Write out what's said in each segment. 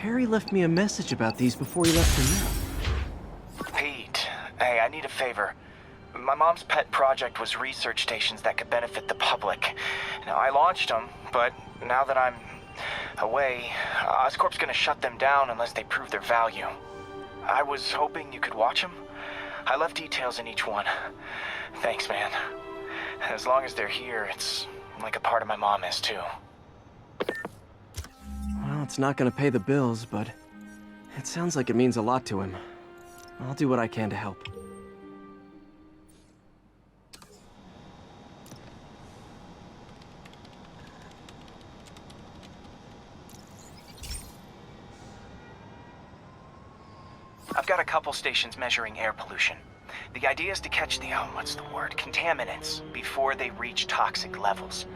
Harry left me a message about these before he left for now. Pete, hey, I need a favor. My mom's pet project was research stations that could benefit the public. Now, I launched them, but now that I'm away, Oscorp's gonna shut them down unless they prove their value. I was hoping you could watch them. I left details in each one. Thanks, man. As long as they're here, it's like a part of my mom is, too. Well, it's not gonna pay the bills, but it sounds like it means a lot to him. I'll do what I can to help. I've got a couple stations measuring air pollution. The idea is to catch the, contaminants before they reach toxic levels.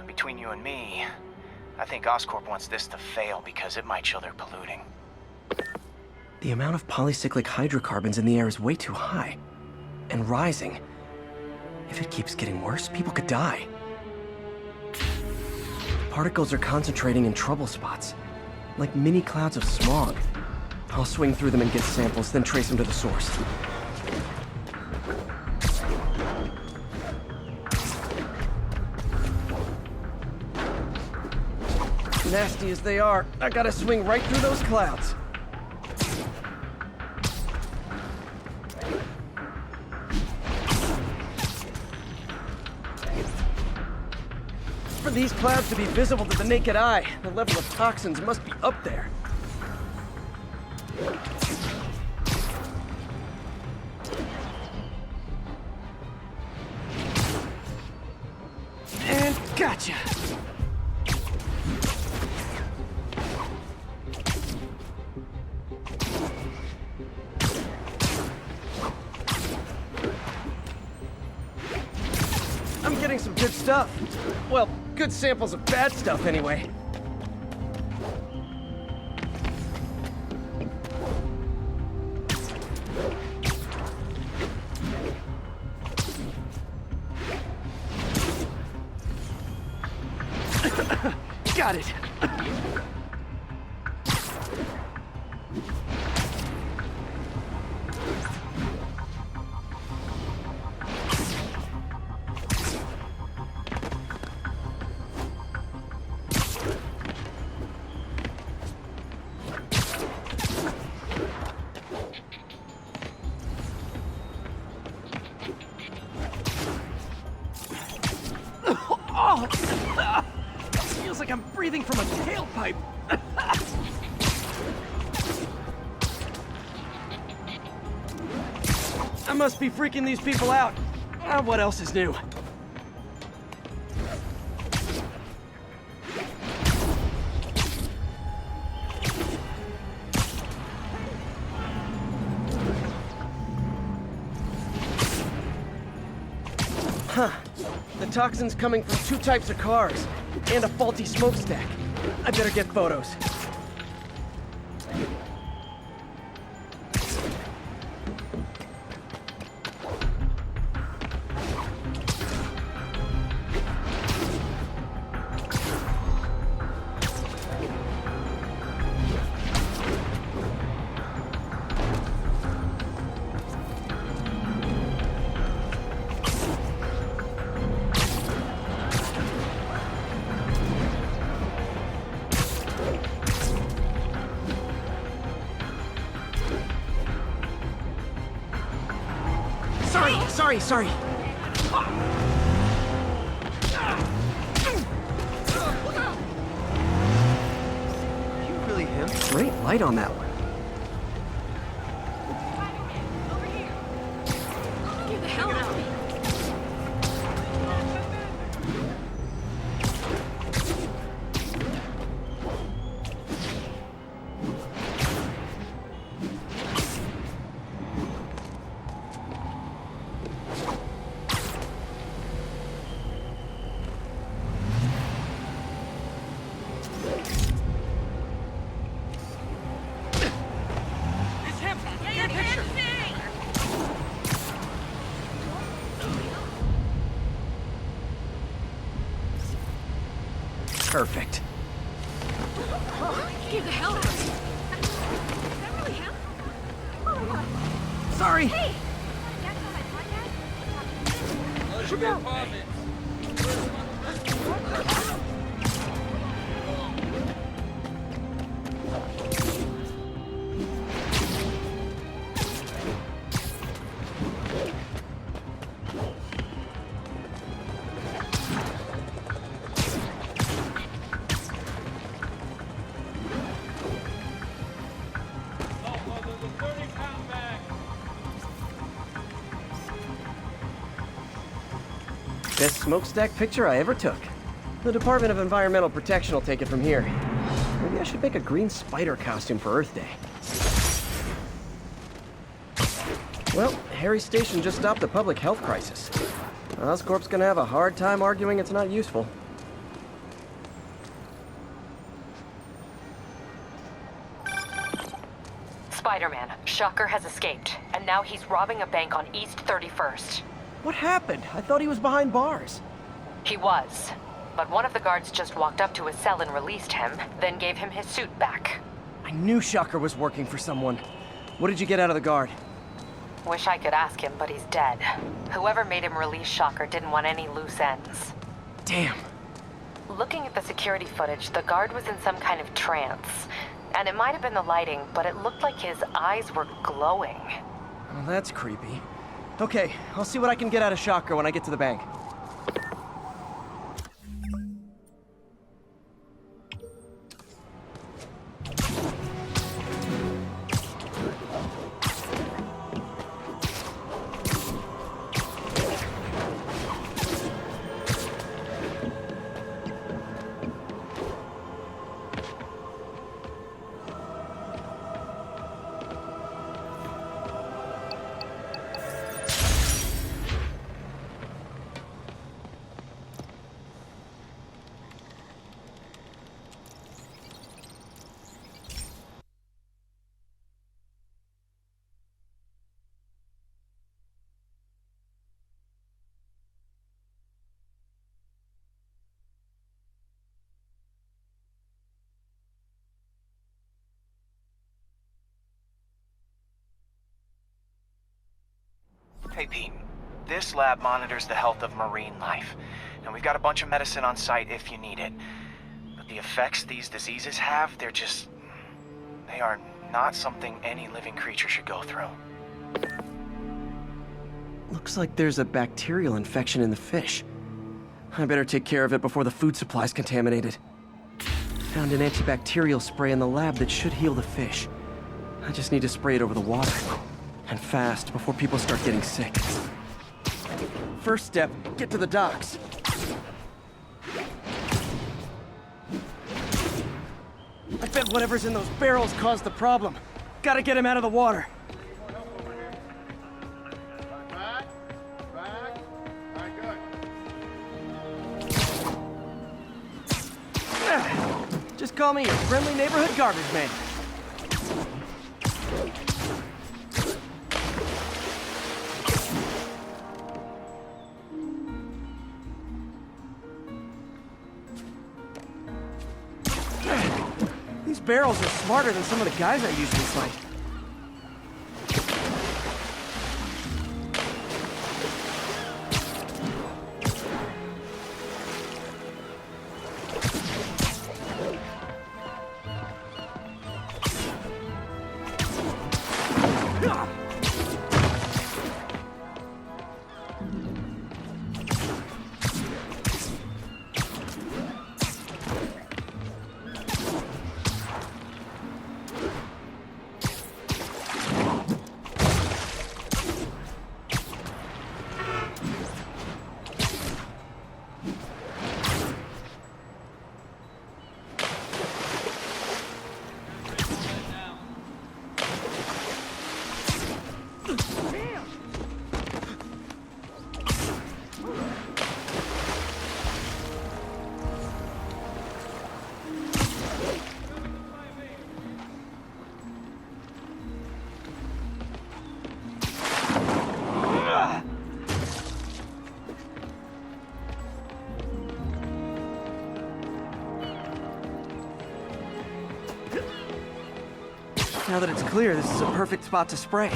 Between you and me, I think Oscorp wants this to fail because it might show they're polluting. The amount of polycyclic hydrocarbons in the air is way too high. And rising. If it keeps getting worse, people could die. Particles are concentrating in trouble spots, like mini clouds of smog. I'll swing through them and get samples, then trace them to the source. Nasty as they are, I gotta swing right through those clouds. For these clouds to be visible to the naked eye, the level of toxins must be up there. And gotcha! I'm getting some good stuff. Well, good samples of bad stuff anyway. Got it. Feels like I'm breathing from a tailpipe. I must be freaking these people out. What else is new? Huh. The toxin's coming from two types of cars, and a faulty smokestack. I better get photos. Sorry. You really him? Great light on that one. Over here. Get the hell out of me. Perfect. Get the hell out of me. Sorry! Hey! Best smokestack picture I ever took. The Department of Environmental Protection will take it from here. Maybe I should make a green spider costume for Earth Day. Well, Harry's station just stopped a public health crisis. Oscorp's gonna have a hard time arguing it's not useful. Spider-Man, Shocker has escaped, and now he's robbing a bank on East 31st. What happened? I thought he was behind bars. He was, but one of the guards just walked up to his cell and released him, then gave him his suit back. I knew Shocker was working for someone. What did you get out of the guard? Wish I could ask him, but he's dead. Whoever made him release Shocker didn't want any loose ends. Damn. Looking at the security footage, the guard was in some kind of trance. And it might have been the lighting, but it looked like his eyes were glowing. Well, that's creepy. Okay, I'll see what I can get out of Shocker when I get to the bank. Hey, Pete. This lab monitors the health of marine life, and we've got a bunch of medicine on site if you need it. But the effects these diseases have, they are not something any living creature should go through. Looks like there's a bacterial infection in the fish. I better take care of it before the food supply's contaminated. Found an antibacterial spray in the lab that should heal the fish. I just need to spray it over the water. And fast, before people start getting sick. First step, get to the docks. I bet whatever's in those barrels caused the problem. Gotta get him out of the water. Back. All right, good. Just call me your friendly neighborhood garbage man. These barrels are smarter than some of the guys I usually fight. Now that it's clear, this is a perfect spot to spray.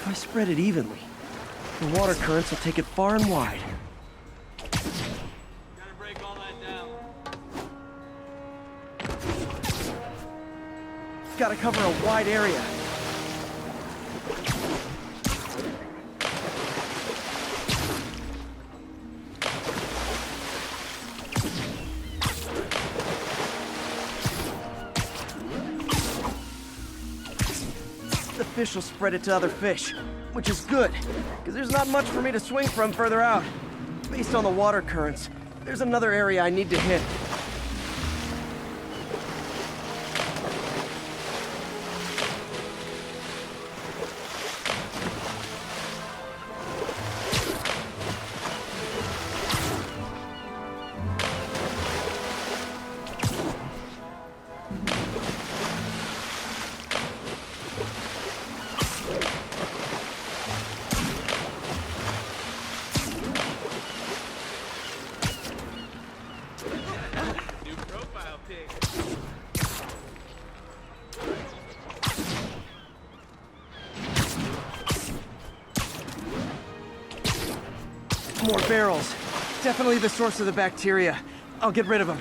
If I spread it evenly, the water currents will take it far and wide. Gotta break all that down. Gotta cover a wide area. The fish will spread it to other fish, which is good, because there's not much for me to swing from further out. Based on the water currents, there's another area I need to hit. New profile pic. More barrels. Definitely the source of the bacteria. I'll get rid of them.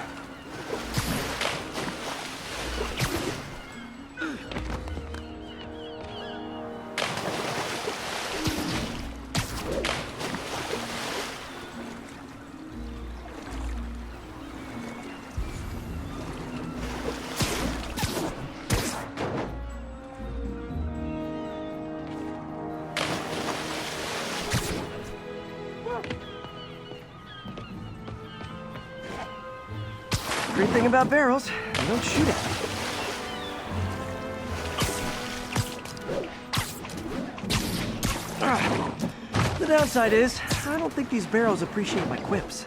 Great thing about barrels, they don't shoot at me. The downside is, I don't think these barrels appreciate my quips.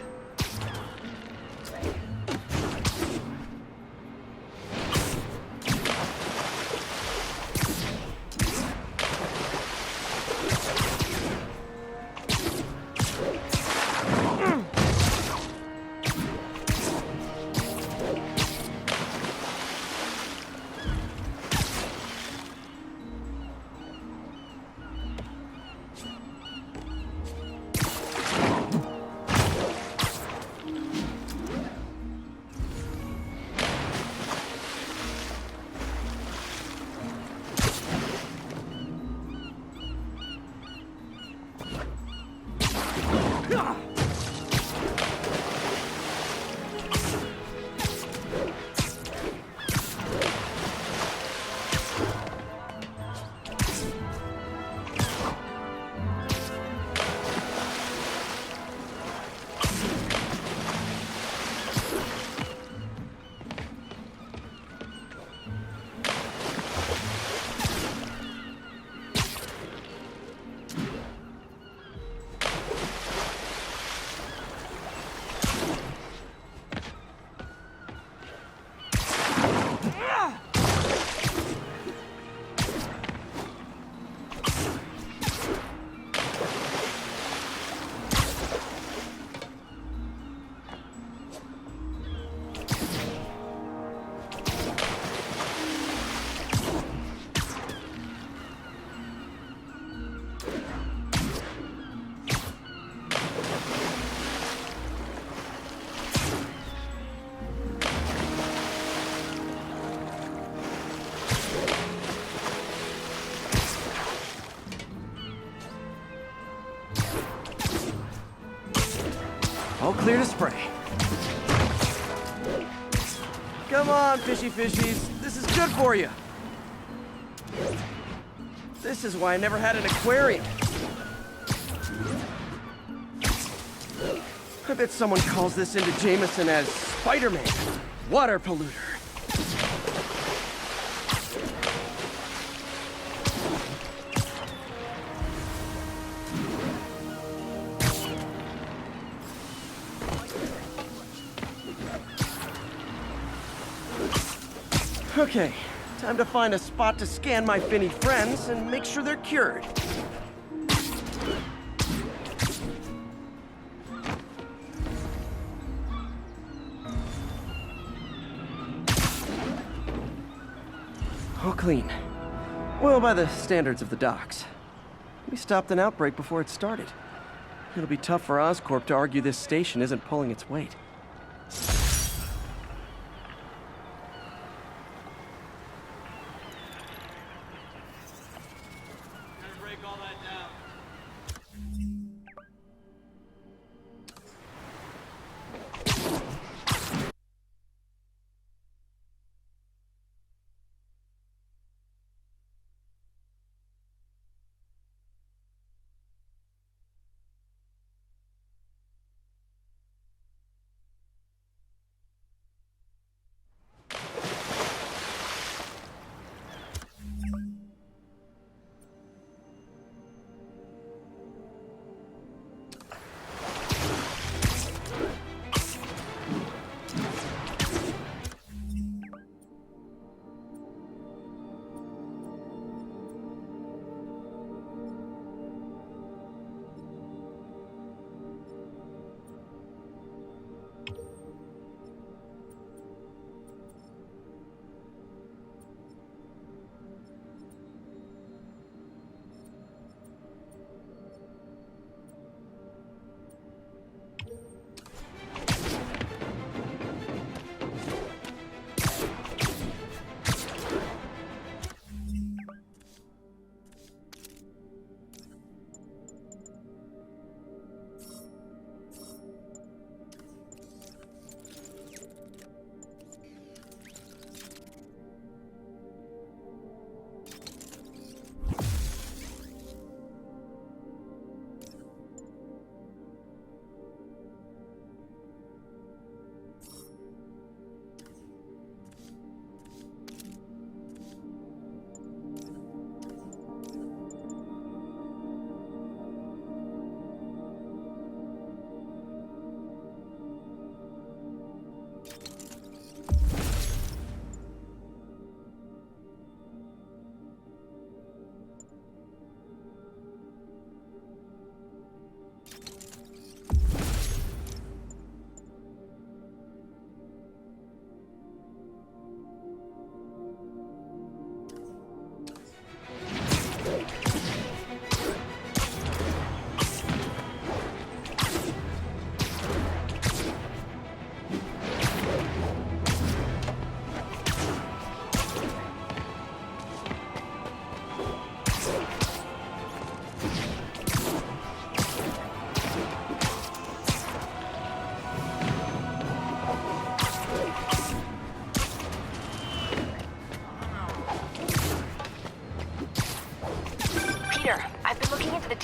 All clear to spray. Come on, fishy fishies. This is good for you. This is why I never had an aquarium. I bet someone calls this into Jameson as Spider-Man, water polluter. Okay, time to find a spot to scan my finny friends and make sure they're cured. All clean. Well, by the standards of the docks. We stopped an outbreak before it started. It'll be tough for Oscorp to argue this station isn't pulling its weight. Gotta break all that down.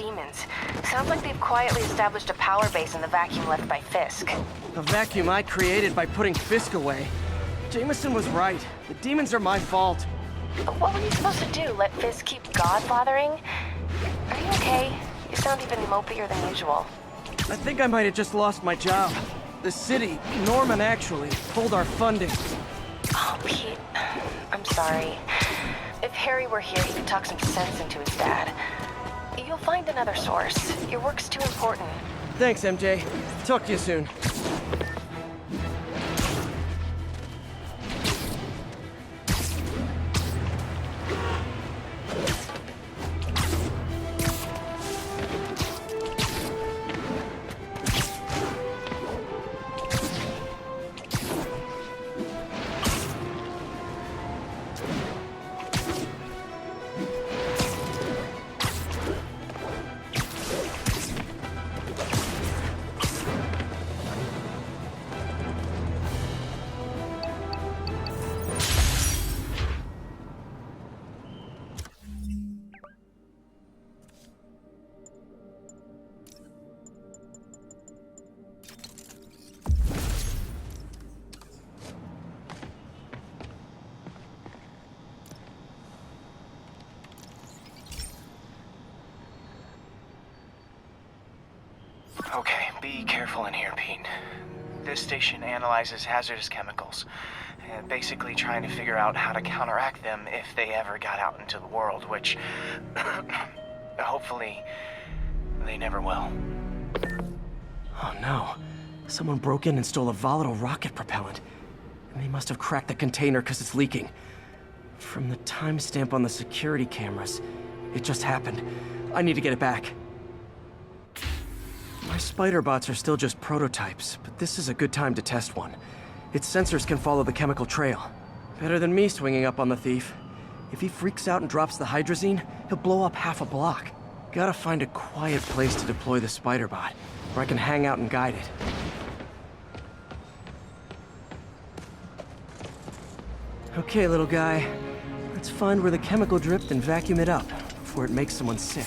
demons. Sounds like they've quietly established a power base in the vacuum left by Fisk. A vacuum I created by putting Fisk away. Jameson was right. The demons are my fault. What were you supposed to do? Let Fisk keep godfathering? Are you okay? You sound even mopier than usual. I think I might have just lost my job. The city, Norman actually, pulled our funding. Oh, Pete. I'm sorry. If Harry were here, he could talk some sense into his dad. You'll find another source. Your work's too important. Thanks, MJ. Talk to you soon. Okay, be careful in here, Pete. This station analyzes hazardous chemicals, basically trying to figure out how to counteract them if they ever got out into the world, which hopefully they never will. Oh no. Someone broke in and stole a volatile rocket propellant. And they must have cracked the container because it's leaking. From the timestamp on the security cameras, It just happened. I need to get it back. My spider bots are still just prototypes, but this is a good time to test one. Its sensors can follow the chemical trail. Better than me swinging up on the thief. If he freaks out and drops the hydrazine, he'll blow up half a block. Gotta find a quiet place to deploy the spider bot, where I can hang out and guide it. Okay, little guy. Let's find where the chemical dripped and vacuum it up before it makes someone sick.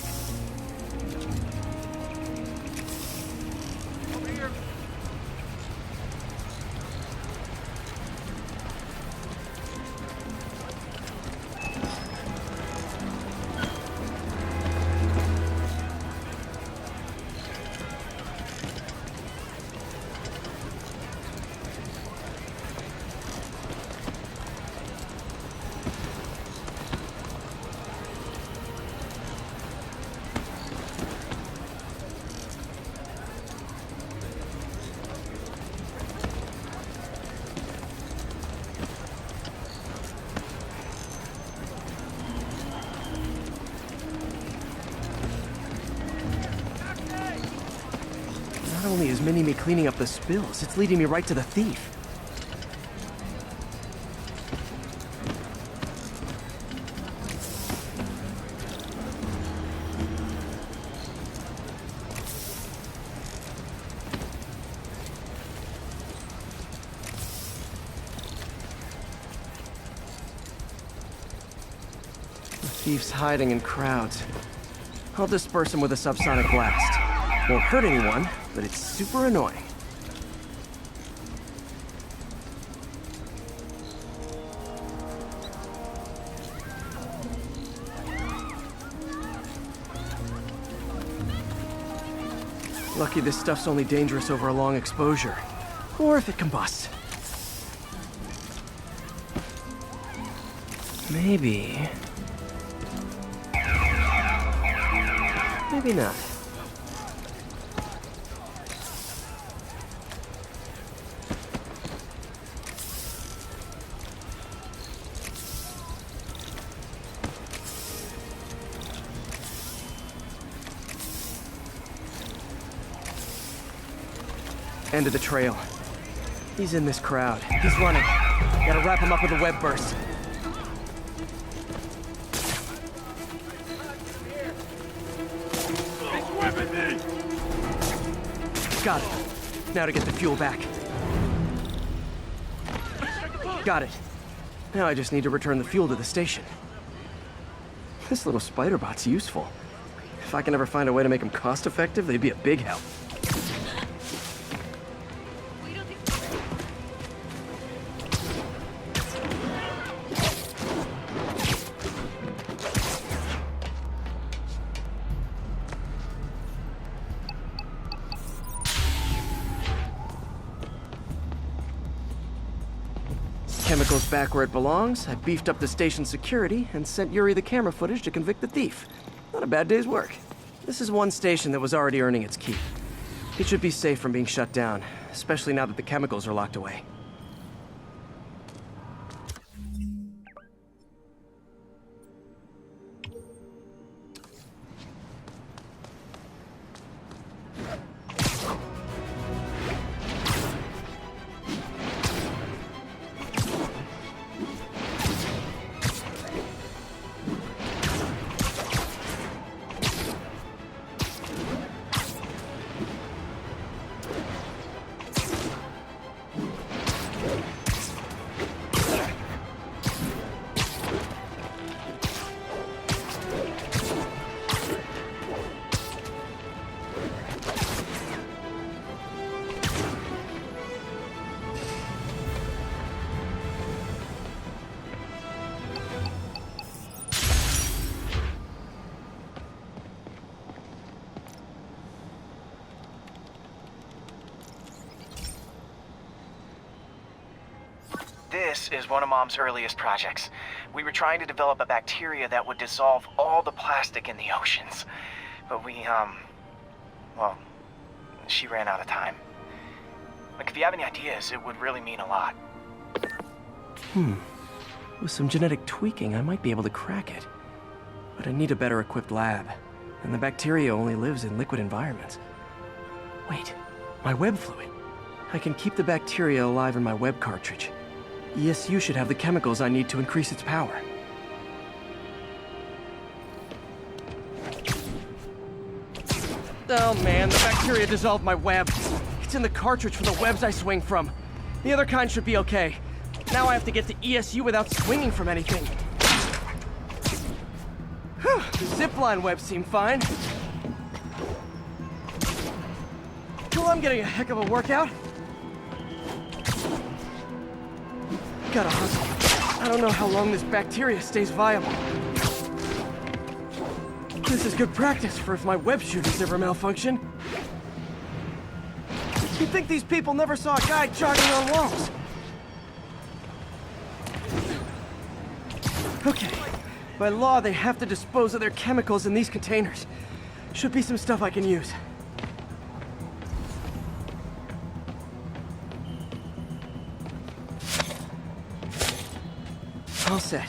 Not only is Mini-Me cleaning up the spills, it's leading me right to the thief. The thief's hiding in crowds. I'll disperse him with a subsonic blast. Won't hurt anyone, but it's super annoying. Lucky this stuff's only dangerous over a long exposure. Or if it combusts. Maybe... maybe not. End of the trail. He's in this crowd. He's running. Gotta wrap him up with a web burst. Got it. Now to get the fuel back. Got it. Now I just need to return the fuel to the station. This little spider bot's useful. If I can ever find a way to make them cost-effective, they'd be a big help. Chemicals back where it belongs. I beefed up the station's security and sent Yuri the camera footage to convict the thief. Not a bad day's work. This is one station that was already earning its keep. It should be safe from being shut down, especially now that the chemicals are locked away. This is one of Mom's earliest projects. We were trying to develop a bacteria that would dissolve all the plastic in the oceans. But well, she ran out of time. Like, if you have any ideas, it would really mean a lot. With some genetic tweaking, I might be able to crack it. But I need a better equipped lab, and the bacteria only lives in liquid environments. Wait, my web fluid. I can keep the bacteria alive in my web cartridge. ESU should have the chemicals I need to increase its power. Oh man, the bacteria dissolved my web. It's in the cartridge for the webs I swing from. The other kind should be okay. Now I have to get to ESU without swinging from anything. Whew, the zipline webs seem fine. Well, I'm getting a heck of a workout. Gotta hustle. I don't know how long this bacteria stays viable. This is good practice for if my web shooters ever malfunction. You'd think these people never saw a guy jogging on walls. Okay. By law, they have to dispose of their chemicals in these containers. Should be some stuff I can use. All set.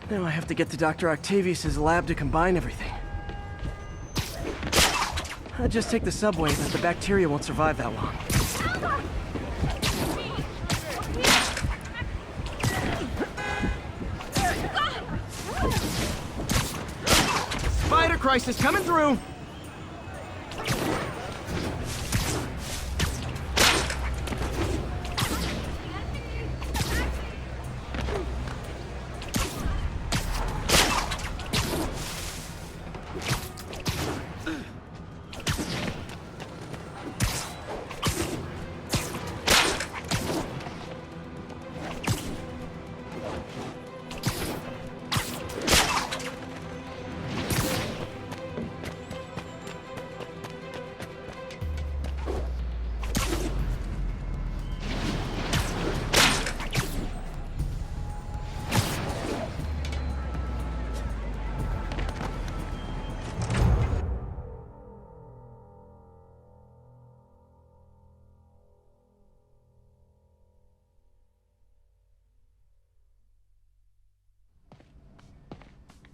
Now I have to get to Dr. Octavius's lab to combine everything. I'll just take the subway, but the bacteria won't survive that long. Spider crisis coming through!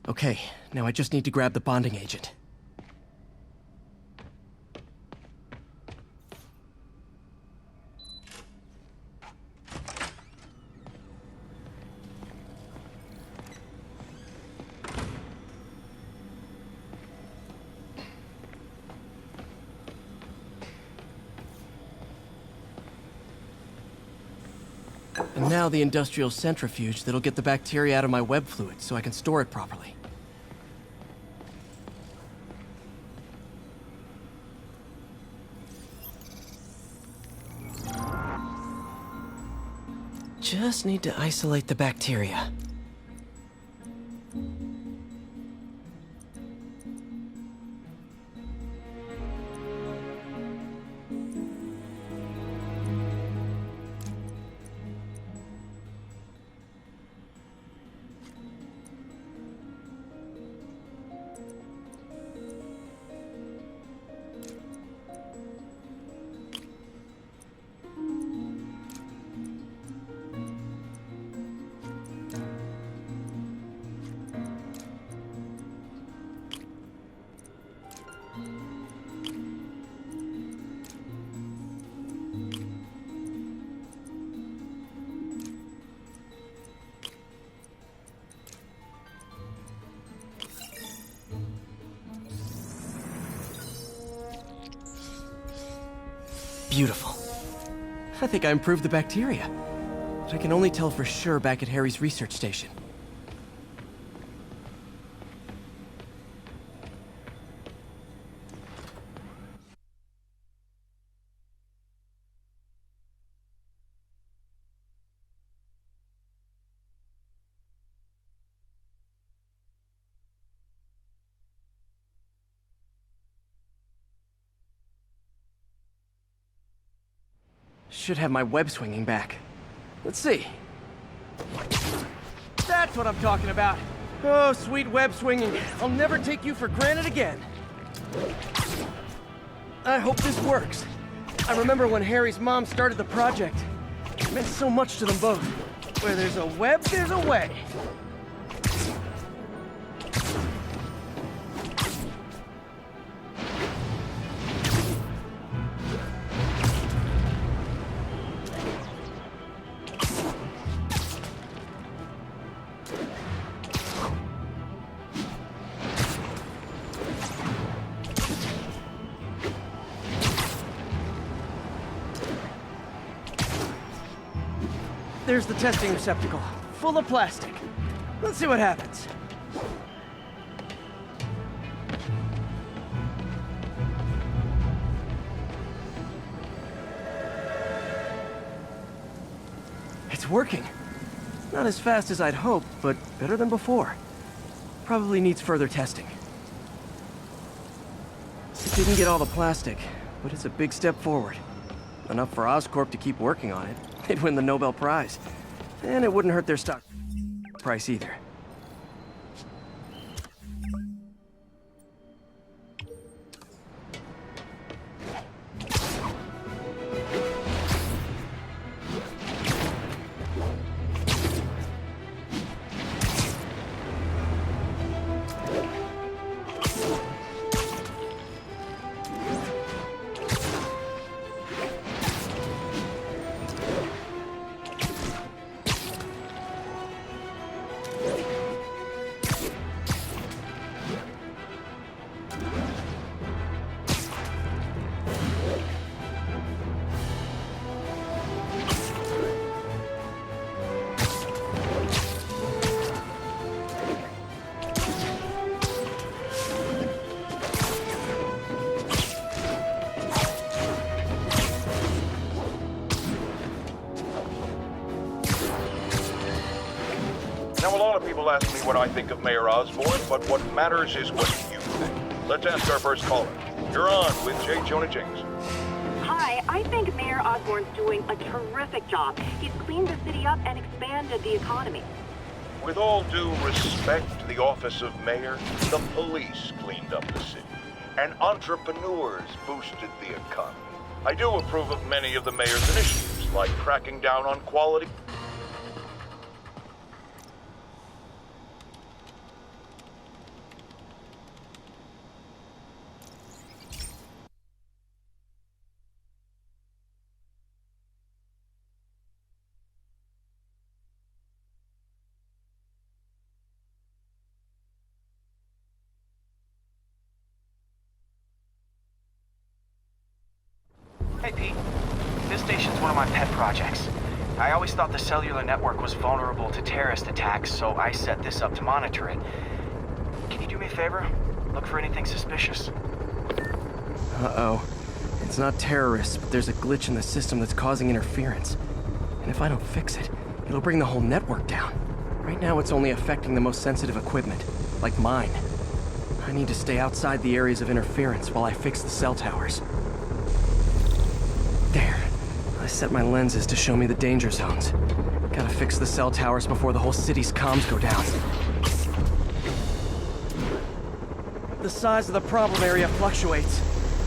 Okay, now I just need to grab the bonding agent. And now the industrial centrifuge that'll get the bacteria out of my web fluid so I can store it properly. Just need to isolate the bacteria. Beautiful. I think I improved the bacteria. But I can only tell for sure back at Harry's research station. Should have my web swinging back. Let's see. That's what I'm talking about. Oh, sweet web swinging. I'll never take you for granted again. I hope this works. I remember when Harry's mom started the project. It meant so much to them both. Where there's a web, there's a way. There's the testing receptacle, full of plastic. Let's see what happens. It's working. Not as fast as I'd hoped, but better than before. Probably needs further testing. It didn't get all the plastic, but it's a big step forward. Enough for Oscorp to keep working on it. They'd win the Nobel Prize. And it wouldn't hurt their stock price either. Now, a lot of people ask me what I think of Mayor Osborn, but what matters is what you think. Let's ask our first caller. You're on with J. Jonah James. Hi, I think Mayor Osborn's doing a terrific job. He's cleaned the city up and expanded the economy. With all due respect to the office of mayor, the police cleaned up the city, and entrepreneurs boosted the economy. I do approve of many of the mayor's initiatives, like cracking down on quality. Hey, Pete. This station's one of my pet projects. I always thought the cellular network was vulnerable to terrorist attacks, so I set this up to monitor it. Can you do me a favor? Look for anything suspicious. Uh-oh. It's not terrorists, but there's a glitch in the system that's causing interference. And if I don't fix it, it'll bring the whole network down. Right now, it's only affecting the most sensitive equipment, like mine. I need to stay outside the areas of interference while I fix the cell towers. There. I set my lenses to show me the danger zones. Gotta fix the cell towers before the whole city's comms go down. The size of the problem area fluctuates.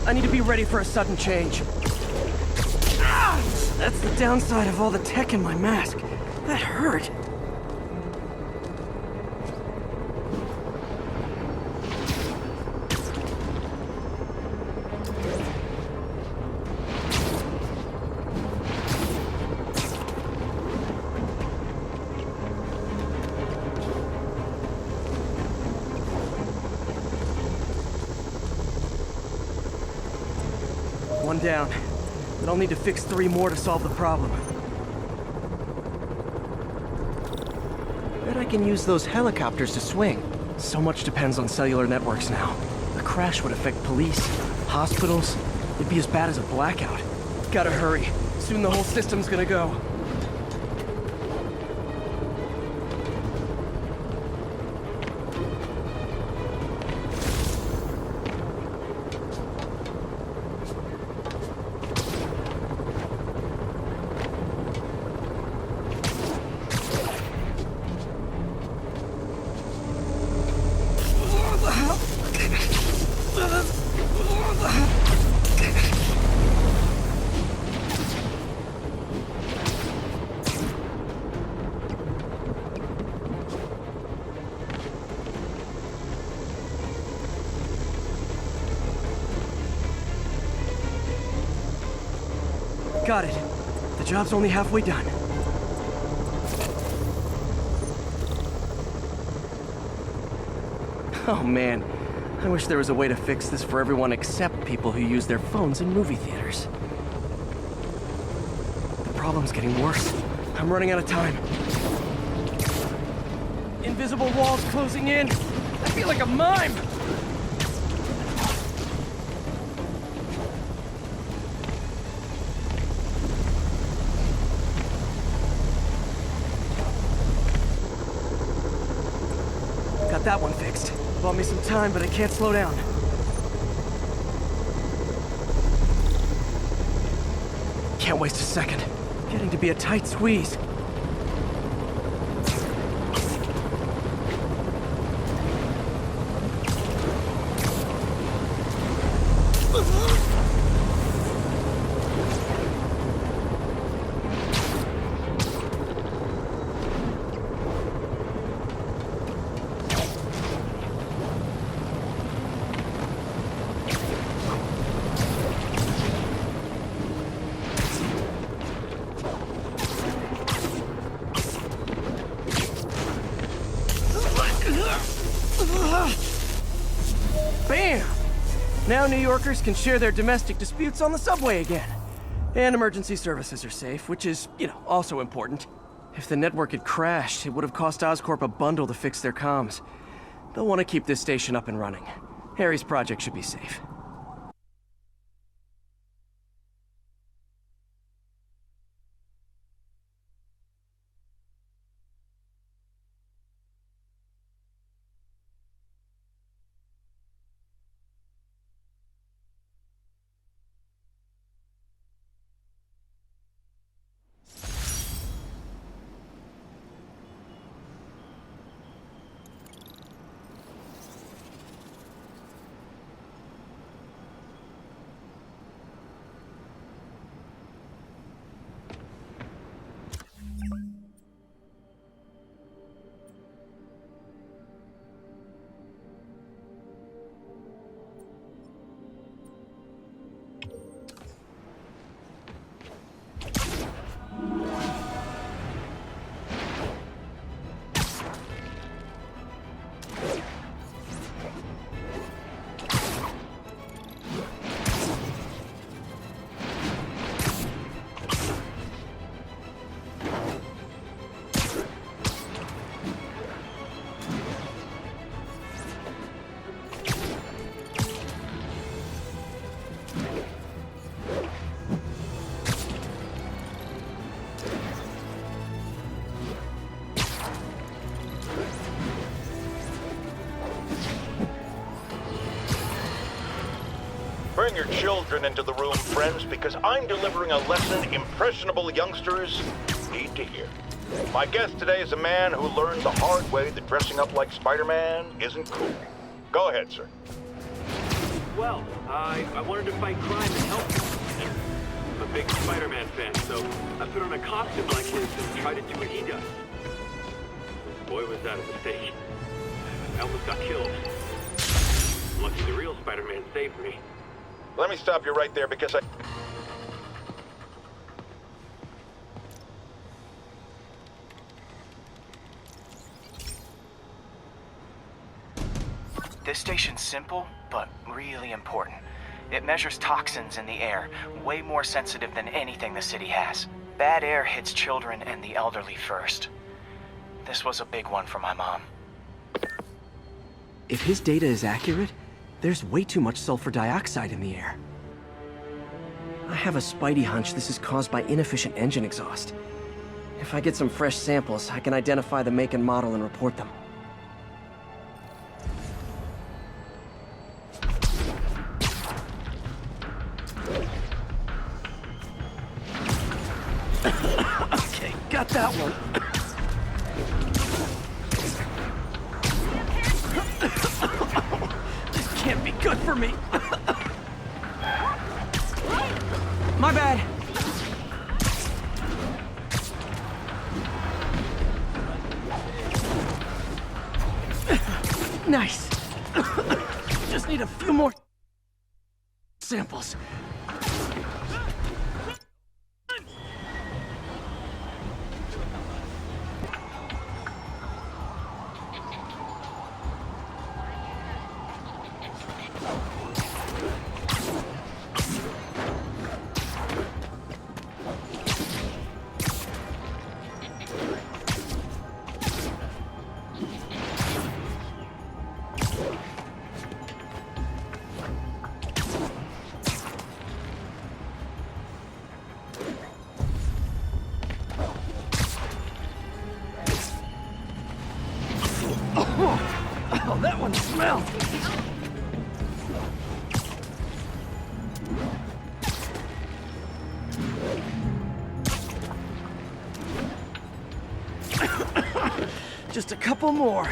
I need to be ready for a sudden change. Ah! That's the downside of all the tech in my mask. That hurt. One down. But I'll need to fix 3 more to solve the problem. Bet I can use those helicopters to swing. So much depends on cellular networks now. A crash would affect police, hospitals. It'd be as bad as a blackout. Gotta hurry. Soon the whole system's gonna go. Got it. The job's only halfway done. Oh man, I wish there was a way to fix this for everyone except people who use their phones in movie theaters. The problem's getting worse. I'm running out of time. Invisible walls closing in. I feel like a mime. Got that one fixed. Bought me some time, but I can't slow down. Can't waste a second. Getting to be a tight squeeze. Bam! Now New Yorkers can share their domestic disputes on the subway again. And emergency services are safe, which is, also important. If the network had crashed, it would have cost Oscorp a bundle to fix their comms. They'll want to keep this station up and running. Harry's project should be safe. Bring your children into the room, friends, because I'm delivering a lesson impressionable youngsters need to hear. My guest today is a man who learned the hard way that dressing up like Spider-Man isn't cool. Go ahead, sir. Well, I wanted to fight crime and help you. I'm a big Spider-Man fan, so I put on a costume like his and tried to do what he does. Boy, was that a mistake. I almost got killed. Lucky the real Spider-Man saved me. Let me stop you right there because This station's simple, but really important. It measures toxins in the air, way more sensitive than anything the city has. Bad air hits children and the elderly first. This was a big one for my mom. If his data is accurate, there's way too much sulfur dioxide in the air. I have a spidey hunch this is caused by inefficient engine exhaust. If I get some fresh samples, I can identify the make and model and report them. Okay, got that one. This can't be good for me. My bad. Nice. Just need a few more samples. Just a couple more.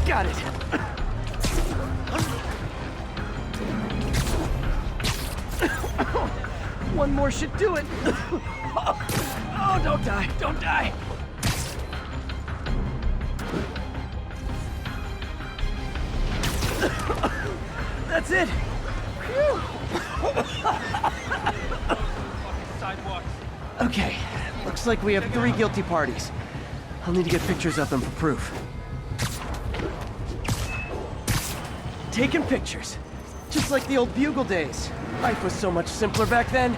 Got it. One more should do it. Oh, don't die, don't die. That's it. Okay, looks like we have 3 guilty parties. I'll need to get pictures of them for proof. Taking pictures. Just like the old Bugle days. Life was so much simpler back then.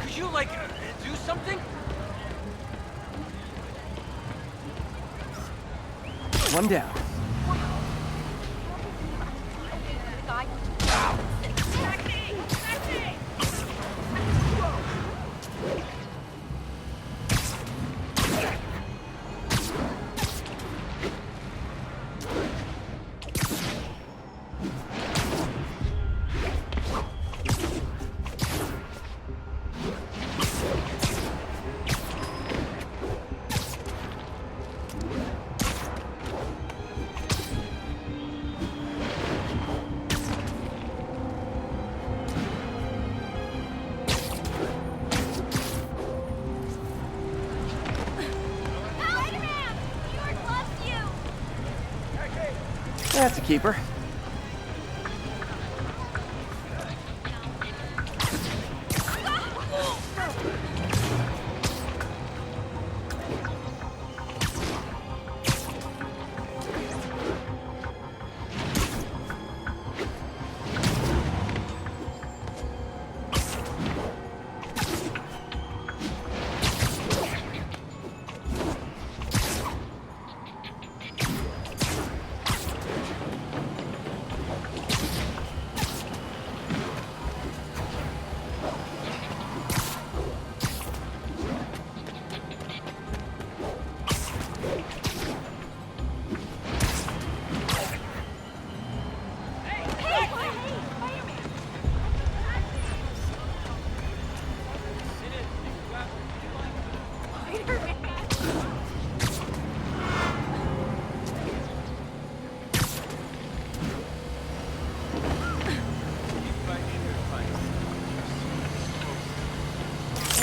Could you, like, do something? One down. That's a keeper.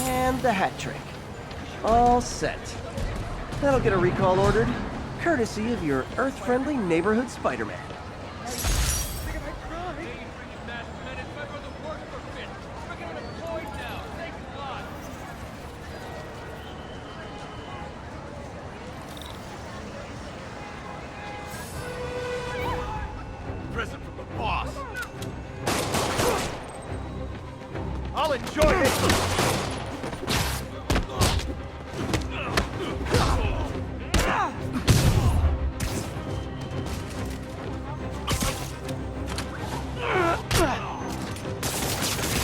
And the hat trick. All set. That'll get a recall ordered, courtesy of your Earth-friendly neighborhood Spider-Man. Present from the boss. I'll enjoy it.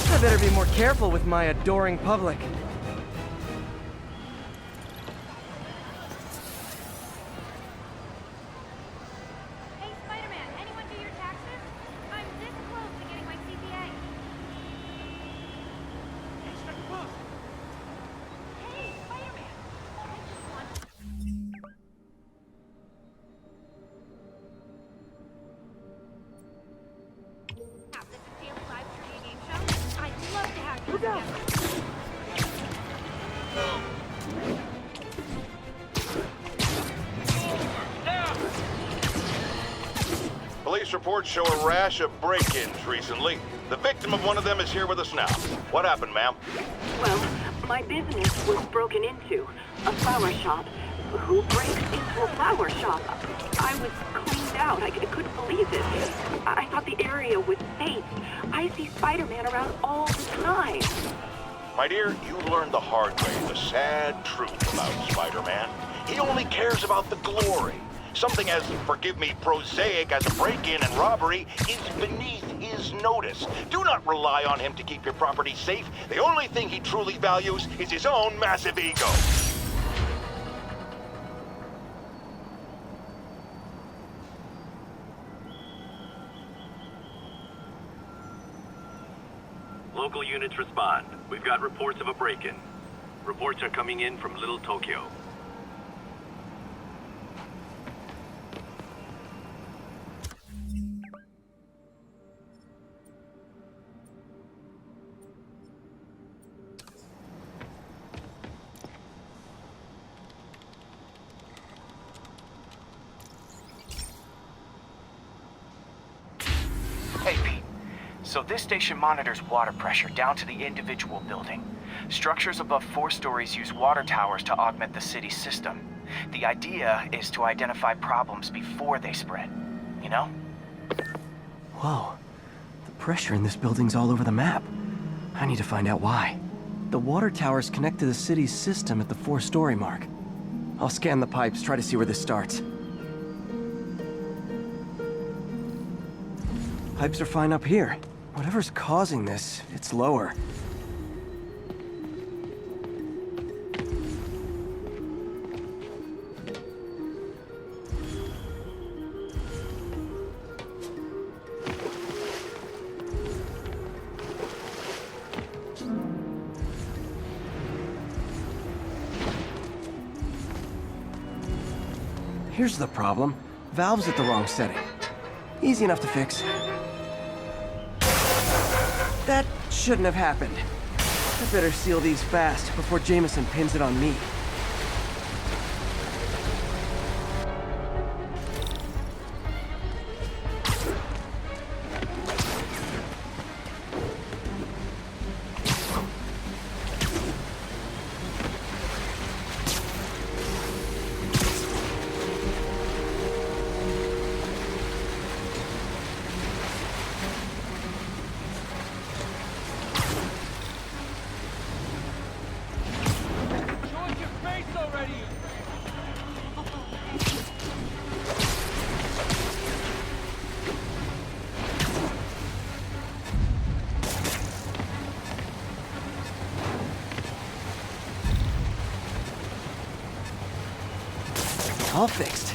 I better be more careful with my adoring public. Hey, Spider-Man, anyone do your taxes? I'm this close to getting my CPA. Hey, Spider-Man, I just want... This is Daily Live Trivia Game Show. I'd love to have you together. Police reports show a rash of break-ins recently. The victim of one of them is here with us now. What happened, ma'am? Well, my business was broken into. A flower shop. Who breaks into a flower shop? I was cleaned out. I couldn't believe it. I thought the area was safe. I see Spider-Man around all the time. My dear, you learned the hard way the sad truth about Spider-Man. He only cares about the glory. Something as, forgive me, prosaic as a break-in and robbery is beneath his notice. Do not rely on him to keep your property safe. The only thing he truly values is his own massive ego. local units respond. We've got reports of a break-in. Reports are coming in from Little Tokyo. Hey, Pete. So this station monitors water pressure down to the individual building. Structures above 4 stories use water towers to augment the city's system. The idea is to identify problems before they spread, you know? Whoa. The pressure in this building's all over the map. I need to find out why. The water towers connect to the city's system at the 4-story mark. I'll scan the pipes, try to see where this starts. Pipes are fine up here. Whatever's causing this, it's lower. Here's the problem. Valve's at the wrong setting. Easy enough to fix. That shouldn't have happened. I better seal these fast before Jameson pins it on me. All fixed.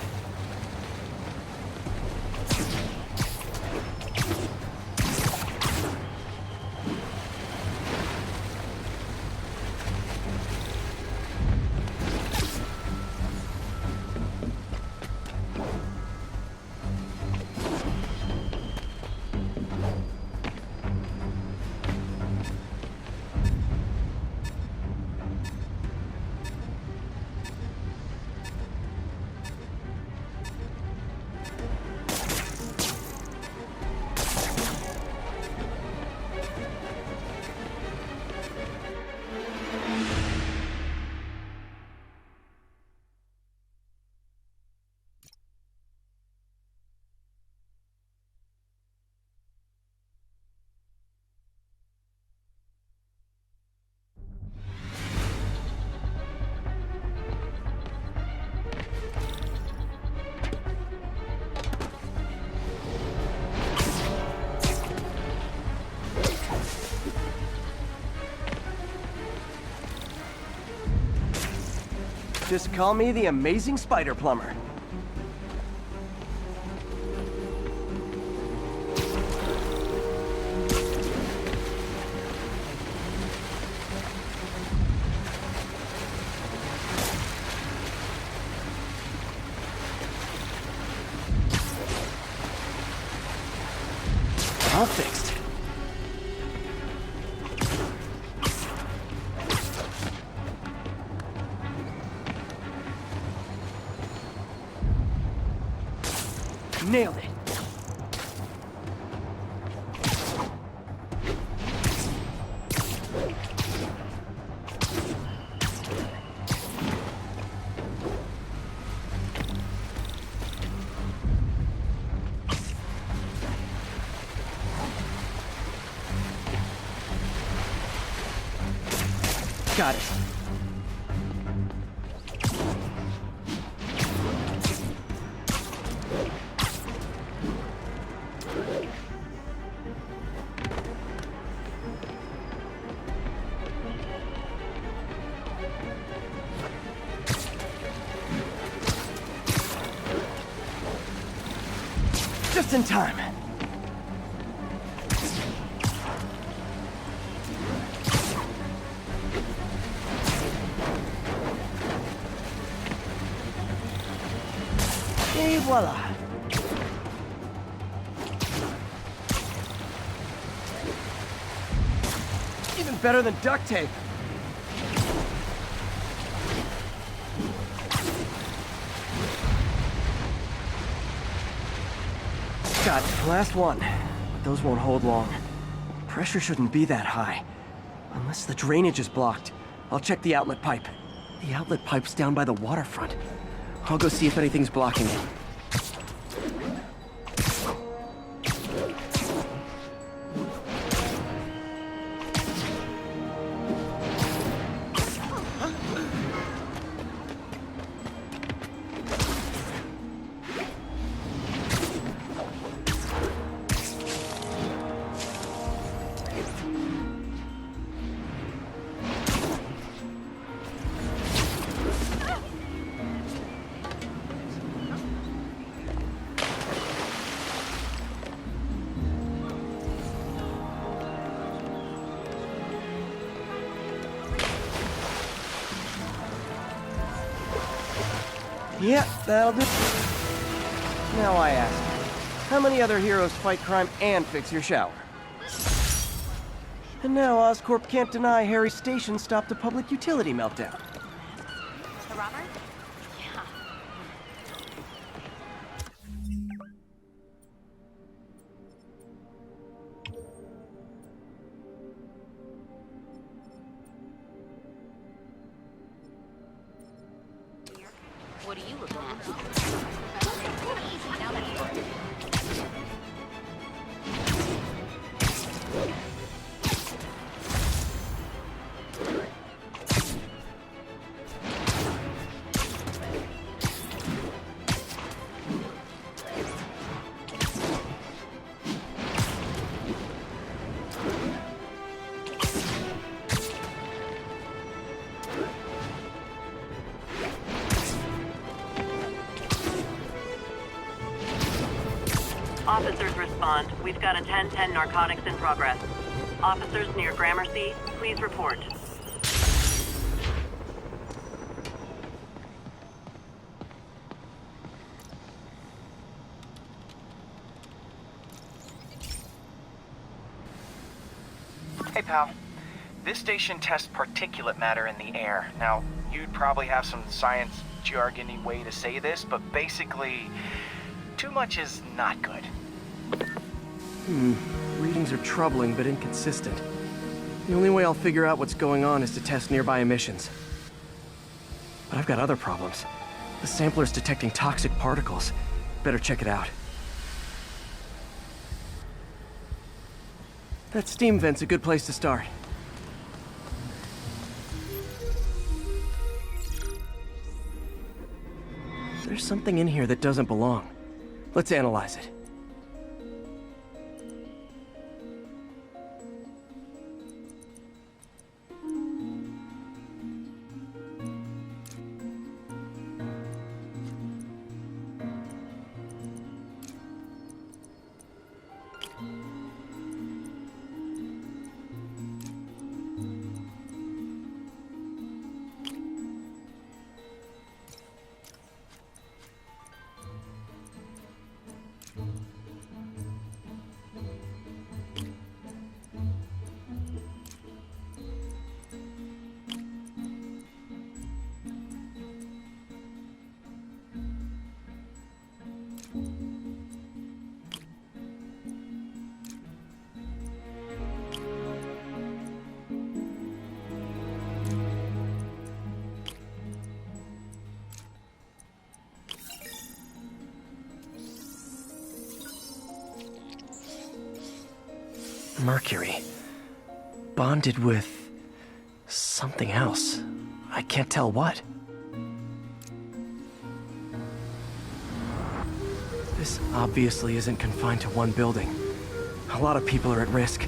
Just call me the amazing spider plumber. All fixed. Nailed it. Got it. Just in time. voila. Even better than duct tape. Got it. Last one. But those won't hold long. Pressure shouldn't be that high. Unless the drainage is blocked. I'll check the outlet pipe. The outlet pipe's down by the waterfront. I'll go see if anything's blocking it. Yep, that'll do. Now I ask, how many other heroes fight crime and fix your shower? And now Oscorp can't deny Harry's station stopped a public utility meltdown. The robber? Yeah. What are you looking at? Easy, now that you Officers respond. We've got a 10-10 narcotics in progress. Officers near Gramercy, please report. Hey, pal. This station tests particulate matter in the air. Now, you'd probably have some science jargony way to say this, but basically, too much is not good. Readings are troubling but inconsistent. The only way I'll figure out what's going on is to test nearby emissions. But I've got other problems. The sampler's detecting toxic particles. Better check it out. That steam vent's a good place to start. There's something in here that doesn't belong. Let's analyze it. Mercury. Bonded with something else. I can't tell what. This obviously isn't confined to one building. A lot of people are at risk.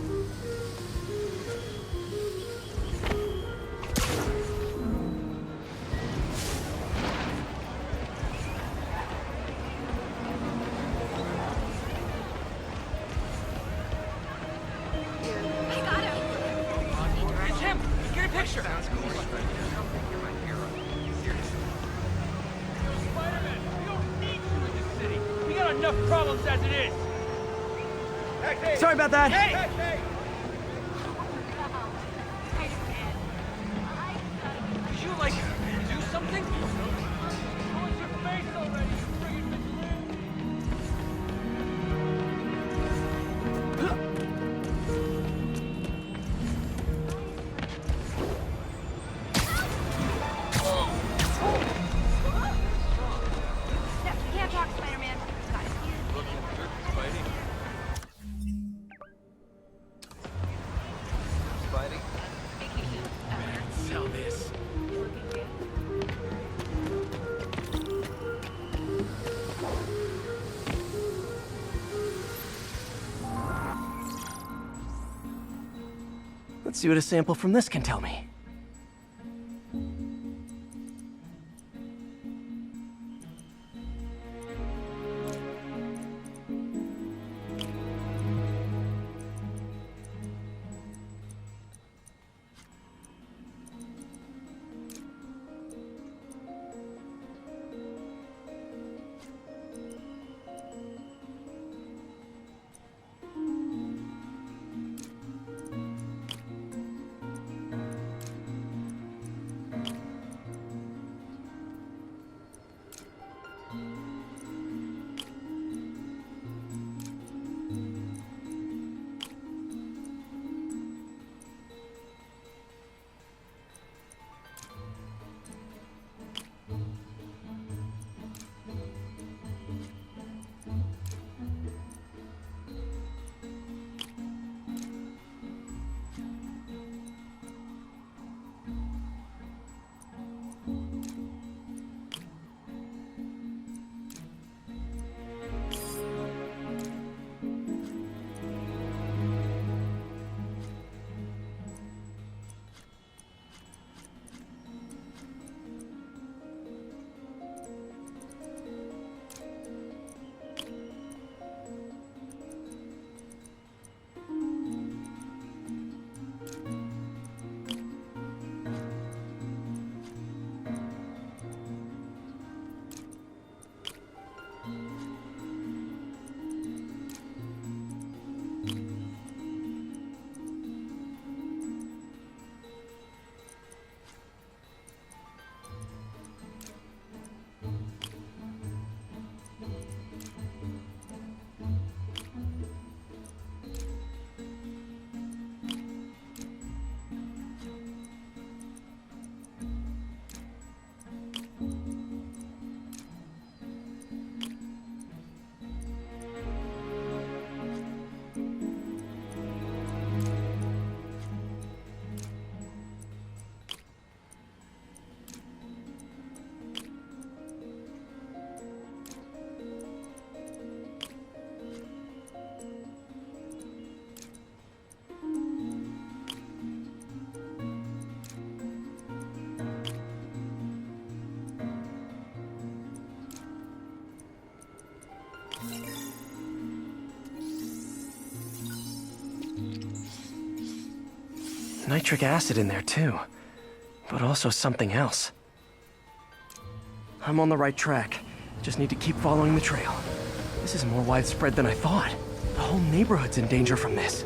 Spider-Man, we don't need you in this city. enough problems as it is. Sorry about that. Could you, like, do something? What's your face already? You friggin' Steph, you can't talk, Spider-Man. Got it. Looking good, Spidey. Spidey? Sell this. Let's see what a sample from this can tell me. Nitric acid in there too, but also something else. I'm on the right track. Just need to keep following the trail. This is more widespread than I thought. The whole neighborhood's in danger from this.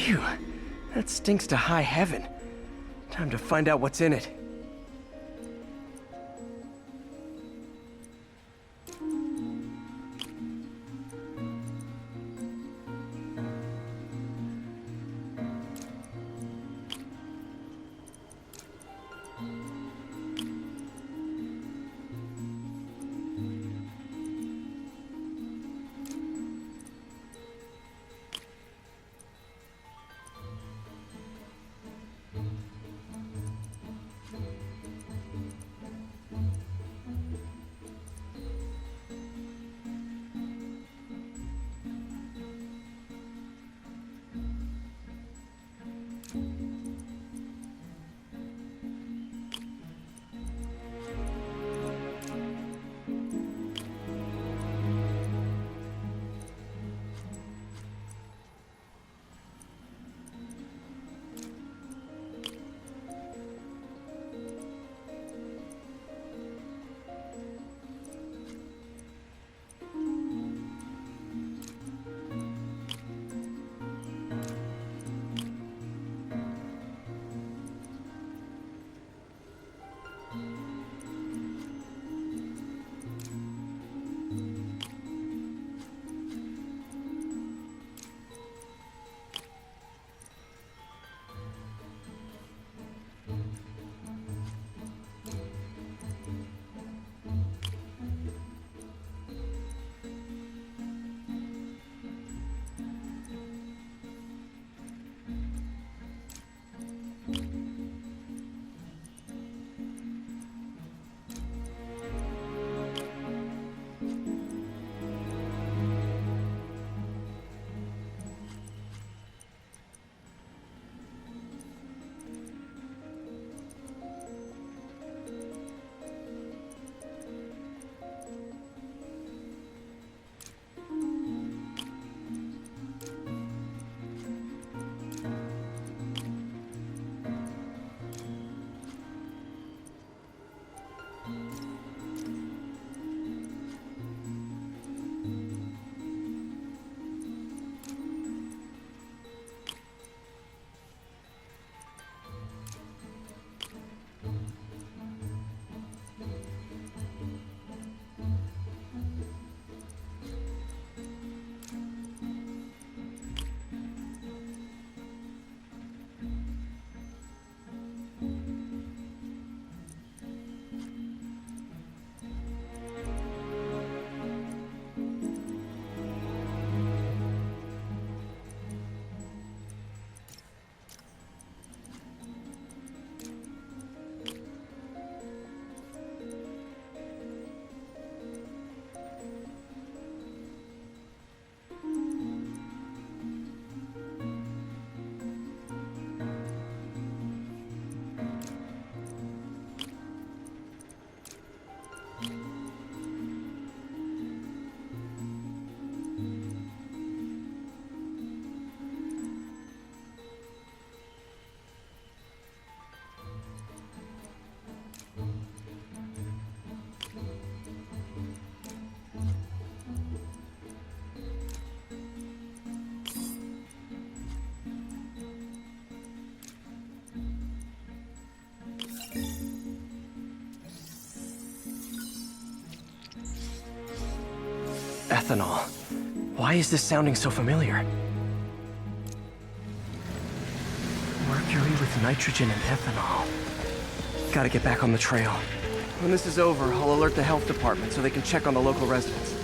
Phew. That stinks to high heaven. Time to find out what's in it. Ethanol. Why is this sounding so familiar? Mercury with nitrogen and ethanol. Gotta get back on the trail. When this is over, I'll alert the health department so they can check on the local residents.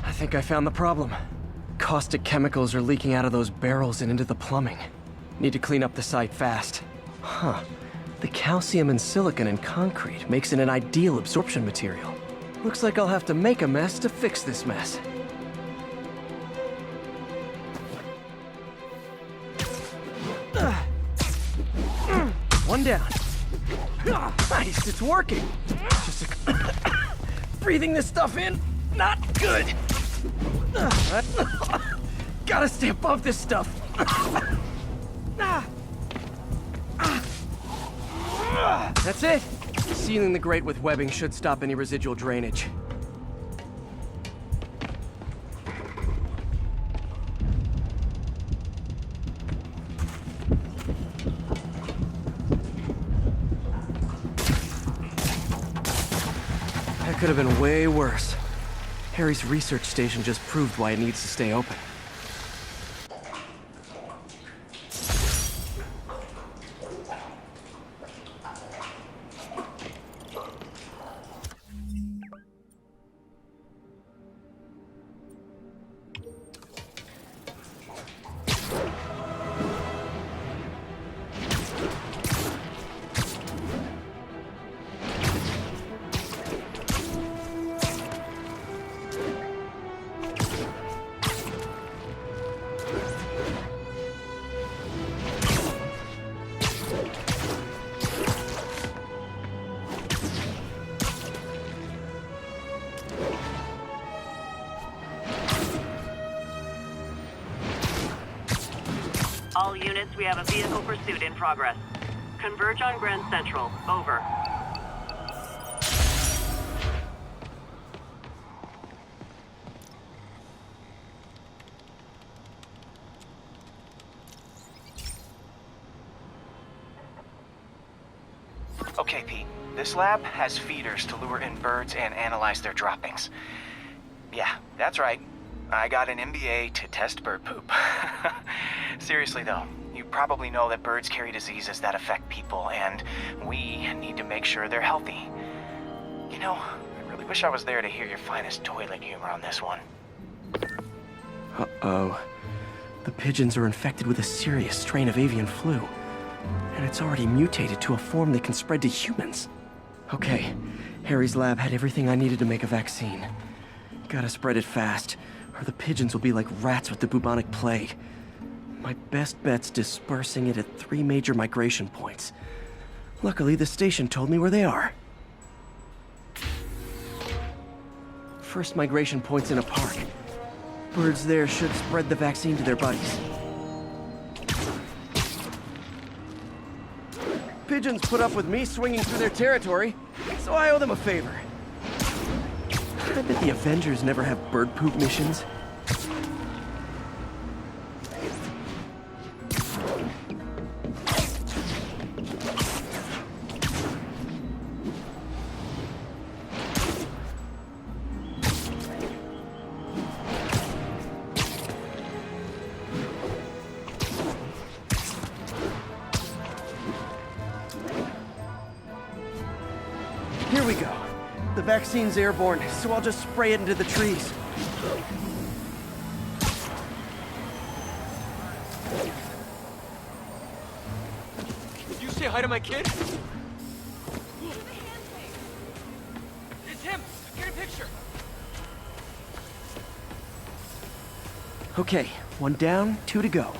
I think I found the problem. Caustic chemicals are leaking out of those barrels and into the plumbing. Need to clean up the site fast. Huh. The calcium and silicon in concrete makes it an ideal absorption material. Looks like I'll have to make a mess to fix this mess. One down. Nice, it's working. Just a Breathing this stuff in, not good. Gotta stay above this stuff. That's it. Sealing the grate with webbing should stop any residual drainage. That could have been way worse. Harry's research station just proved why it needs to stay open. All units, we have a vehicle pursuit in progress. Converge on Grand Central. Over. Okay, Pete. This lab has feeders to lure in birds and analyze their droppings. Yeah, that's right. I got an MBA to test bird poop. Seriously though, you probably know that birds carry diseases that affect people, and we need to make sure they're healthy. You know, I really wish I was there to hear your finest toilet humor on this one. Uh-oh. The pigeons are infected with a serious strain of avian flu. And it's already mutated to a form that can spread to humans. Okay, Harry's lab had everything I needed to make a vaccine. Gotta spread it fast, or the pigeons will be like rats with the bubonic plague. My best bet's dispersing it at 3 major migration points. Luckily, the station told me where they are. First migration point's in a park. Birds there should spread the vaccine to their buddies. Pigeons put up with me swinging through their territory, so I owe them a favor. I bet the Avengers never have bird poop missions. Here we go. The vaccine's airborne, so I'll just spray it into the trees. Did you say hi to my kid? It's him! Get a picture! Okay, 1 down, 2 to go.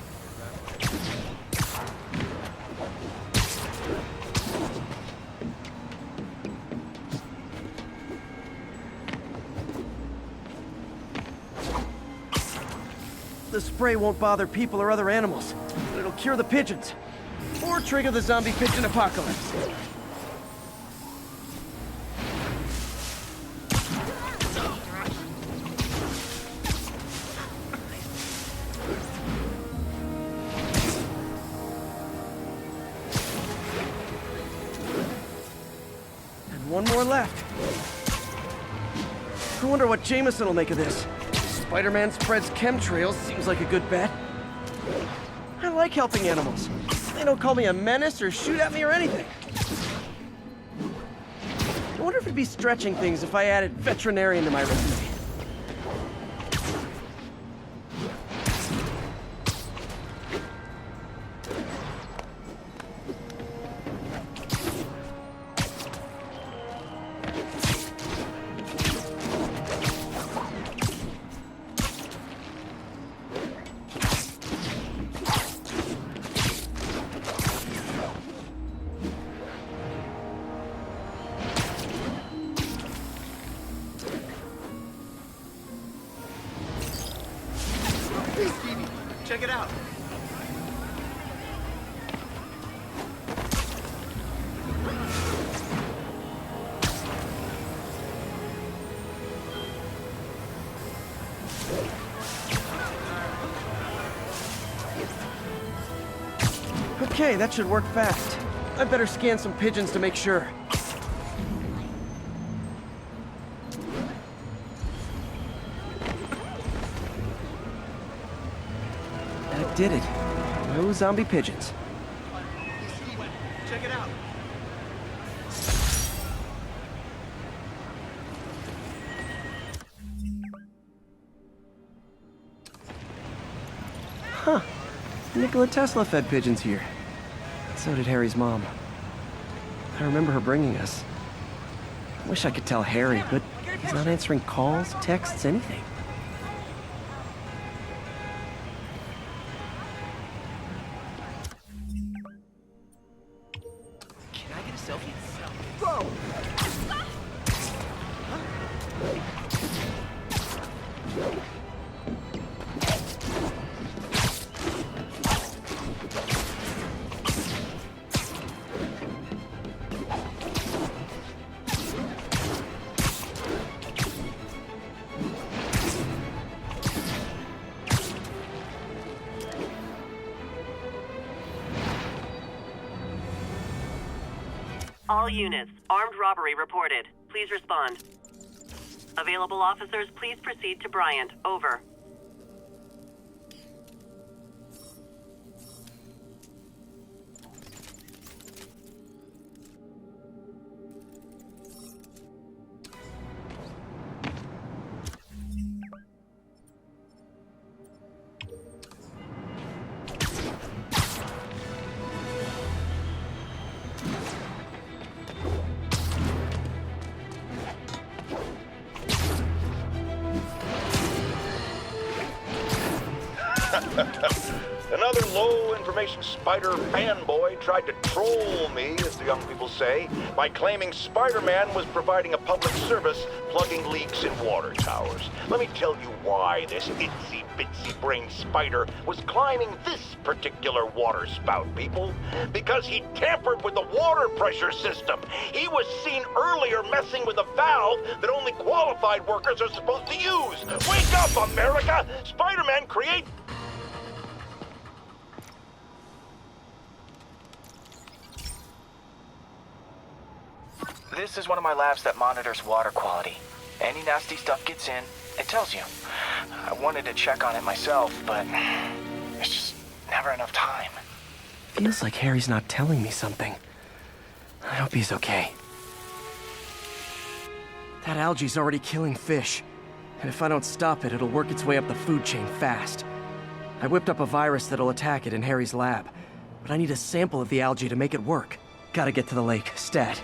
The spray won't bother people or other animals, but it'll cure the pigeons. Or trigger the zombie pigeon apocalypse. And 1 more left. I wonder what Jameson will make of this. Spider-Man spreads chemtrails, seems like a good bet. I like helping animals. They don't call me a menace or shoot at me or anything. I wonder if it'd be stretching things if I added veterinarian to my resume. check it out. Okay, that should work fast. I better scan some pigeons to make sure. That did it. No zombie pigeons. Check it out. Huh. Nikola Tesla fed pigeons here. So did Harry's mom. I remember her bringing us. I wish I could tell Harry, but he's not answering calls, texts, anything. Can I get a selfie? Whoa! All units, armed robbery reported. Please respond. Available officers, please proceed to Bryant. Over. Another low-information Spider fanboy tried to troll me, as the young people say, by claiming Spider-Man was providing a public service plugging leaks in water towers. Let me tell you why this itsy-bitsy-brain spider was climbing this particular water spout, people. Because he tampered with the water pressure system. He was seen earlier messing with a valve that only qualified workers are supposed to use. Wake up, America! Spider-Man create... This is one of my labs that monitors water quality. Any nasty stuff gets in, it tells you. I wanted to check on it myself, but there's just never enough time. Feels like Harry's not telling me something. I hope he's okay. That algae's already killing fish. And if I don't stop it, it'll work its way up the food chain fast. I whipped up a virus that'll attack it in Harry's lab. But I need a sample of the algae to make it work. Gotta get to the lake, stat.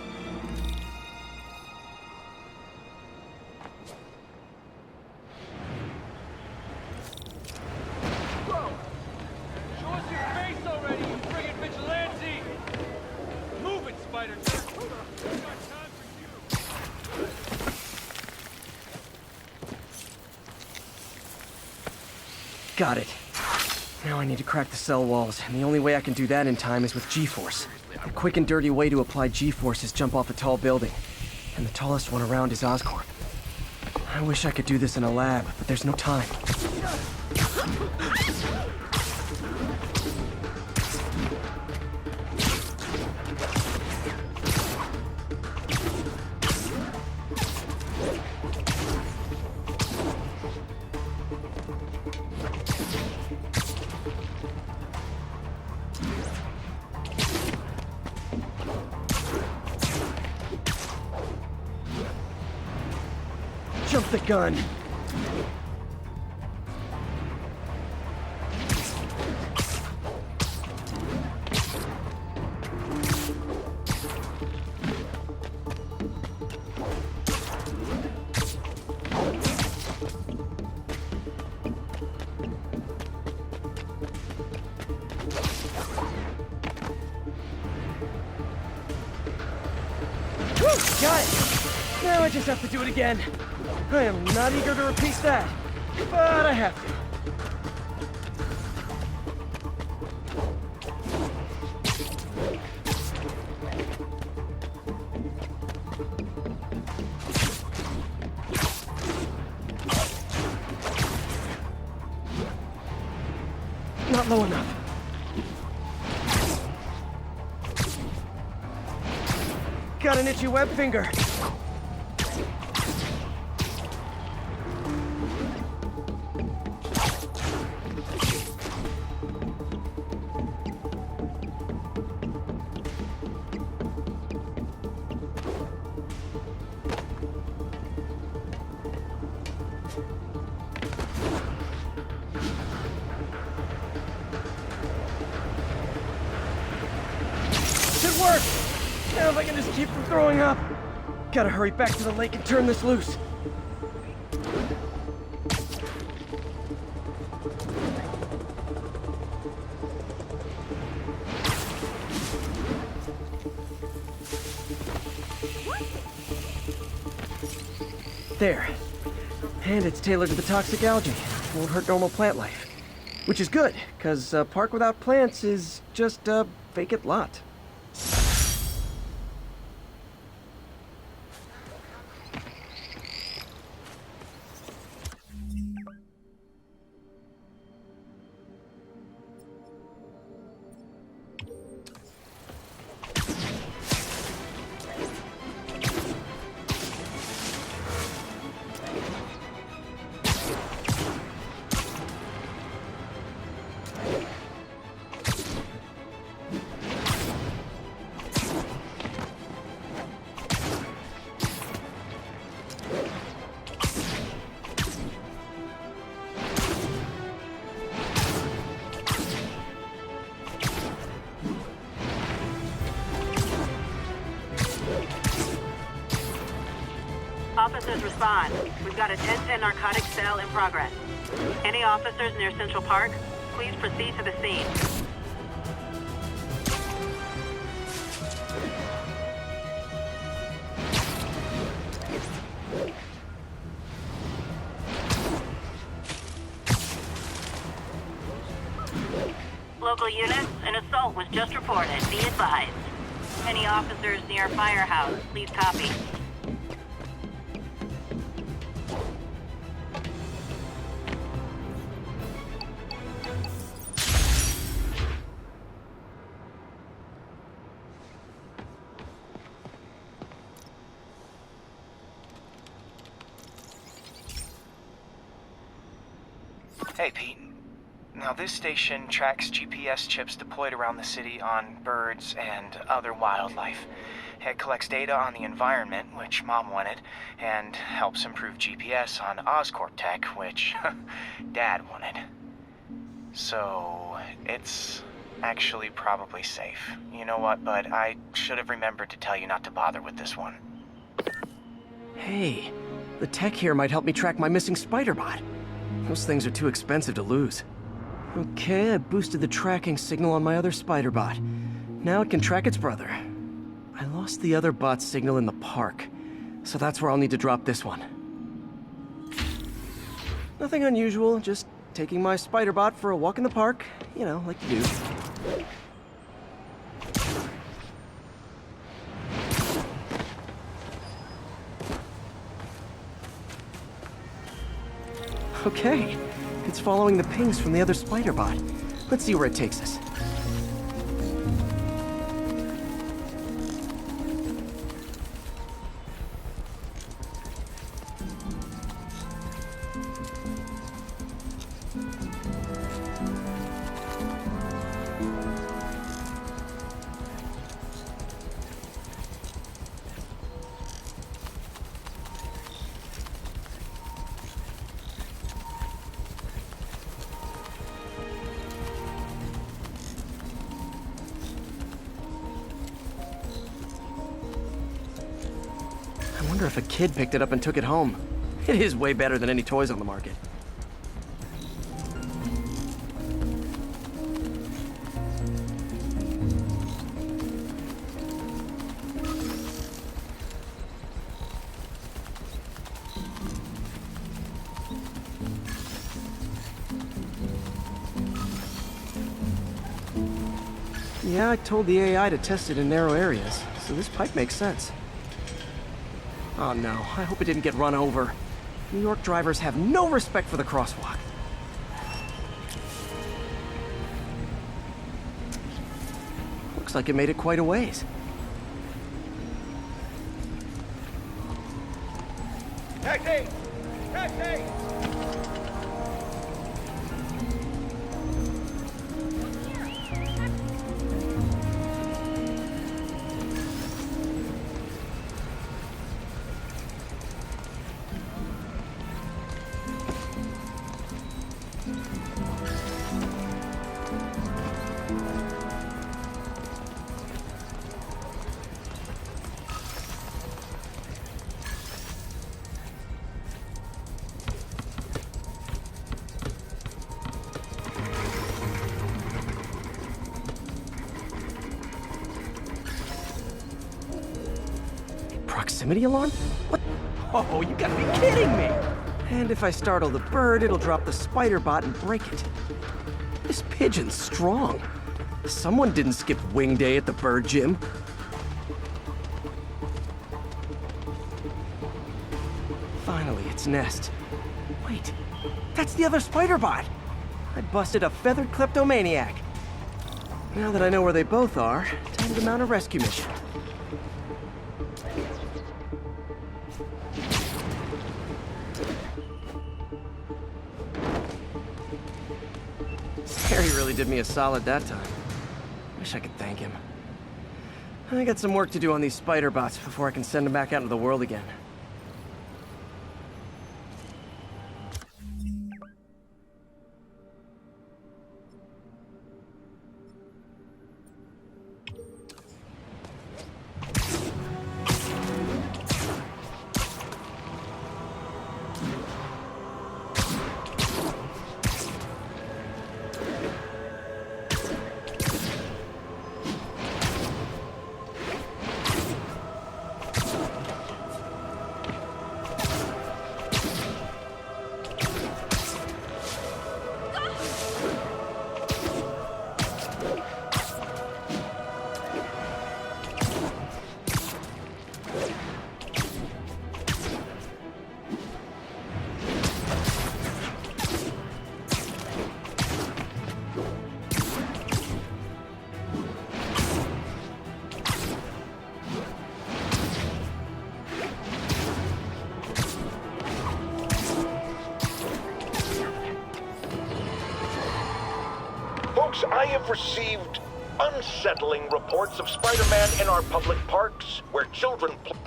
Show us your face already, you friggin' vigilante! Move it, Spider! We got time for you! Got it. Now I need to crack the cell walls, and the only way I can do that in time is with G-force. A quick and dirty way to apply G-force is jump off a tall building. And the tallest one around is Oscorp. I wish I could do this in a lab, but there's no time. Jump the gun! Woo! Got it! Now I just have to do it again. I am not eager to repeat that, but I have to. not low enough. Got an itchy web finger. It worked! Now if I can just keep from throwing up. Gotta hurry back to the lake and turn this loose. There. And it's tailored to the toxic algae. Won't hurt normal plant life. Which is good, because a park without plants is just a vacant lot. Officers respond. We've got a 10-10 narcotics sale in progress. Any officers near Central Park, please proceed to the scene. Local units, an assault was just reported. Be advised. Any officers near Firehouse, please copy. Hey, Pete. Now, this station tracks GPS chips deployed around the city on birds and other wildlife. It collects data on the environment, which Mom wanted, and helps improve GPS on Oscorp tech, which Dad wanted. So, it's actually probably safe. You know what, bud? I should have remembered to tell you not to bother with this one. Hey, the tech here might help me track my missing spider bot. Those things are too expensive to lose. Okay, I boosted the tracking signal on my other spider bot. Now it can track its brother. I lost the other bot's signal in the park, so that's where I'll need to drop this one. Nothing unusual, just taking my spider bot for a walk in the park, you know, like you do. Okay, it's following the pings from the other spider bot. Let's see where it takes us. I wonder if a kid picked it up and took it home. It is way better than any toys on the market. Yeah, I told the AI to test it in narrow areas, so this pipe makes sense. Oh no, I hope it didn't get run over. New York drivers have no respect for the crosswalk. Looks like it made it quite a ways. Taxi! Taxi! Proximity alarm? What? Oh, you gotta be kidding me! And if I startle the bird, it'll drop the spider bot and break it. This pigeon's strong. Someone didn't skip wing day at the bird gym. Finally, its nest. Wait, that's the other spider bot! I busted a feathered kleptomaniac. Now that I know where they both are, time to mount a rescue mission. Harry really did me a solid that time. Wish I could thank him. I got some work to do on these spider bots before I can send them back out into the world again. Folks, I have received unsettling reports of Spider-Man in our public parks, where children play.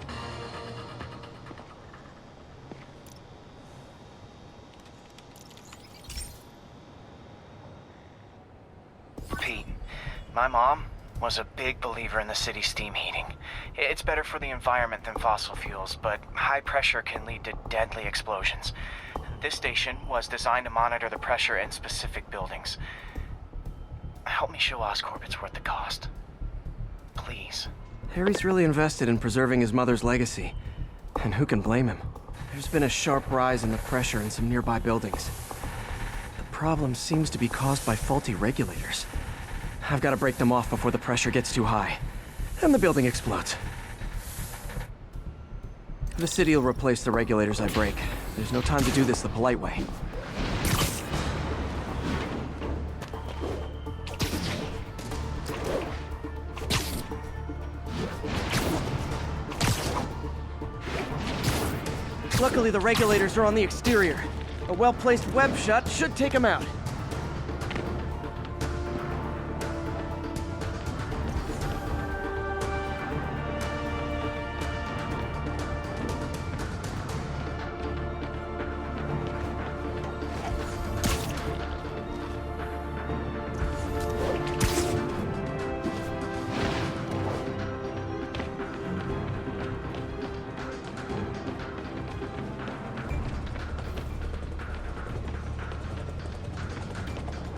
Pete, my mom was a big believer in the city's steam heating. It's better for the environment than fossil fuels, but high pressure can lead to deadly explosions. This station was designed to monitor the pressure in specific buildings. Help me show Oscorp it's worth the cost. Please. Harry's really invested in preserving his mother's legacy. And who can blame him? There's been a sharp rise in the pressure in some nearby buildings. The problem seems to be caused by faulty regulators. I've got to break them off before the pressure gets too high. And the building explodes. The city will replace the regulators I break. There's no time to do this the polite way. Luckily, the regulators are on the exterior. A well-placed web shot should take them out.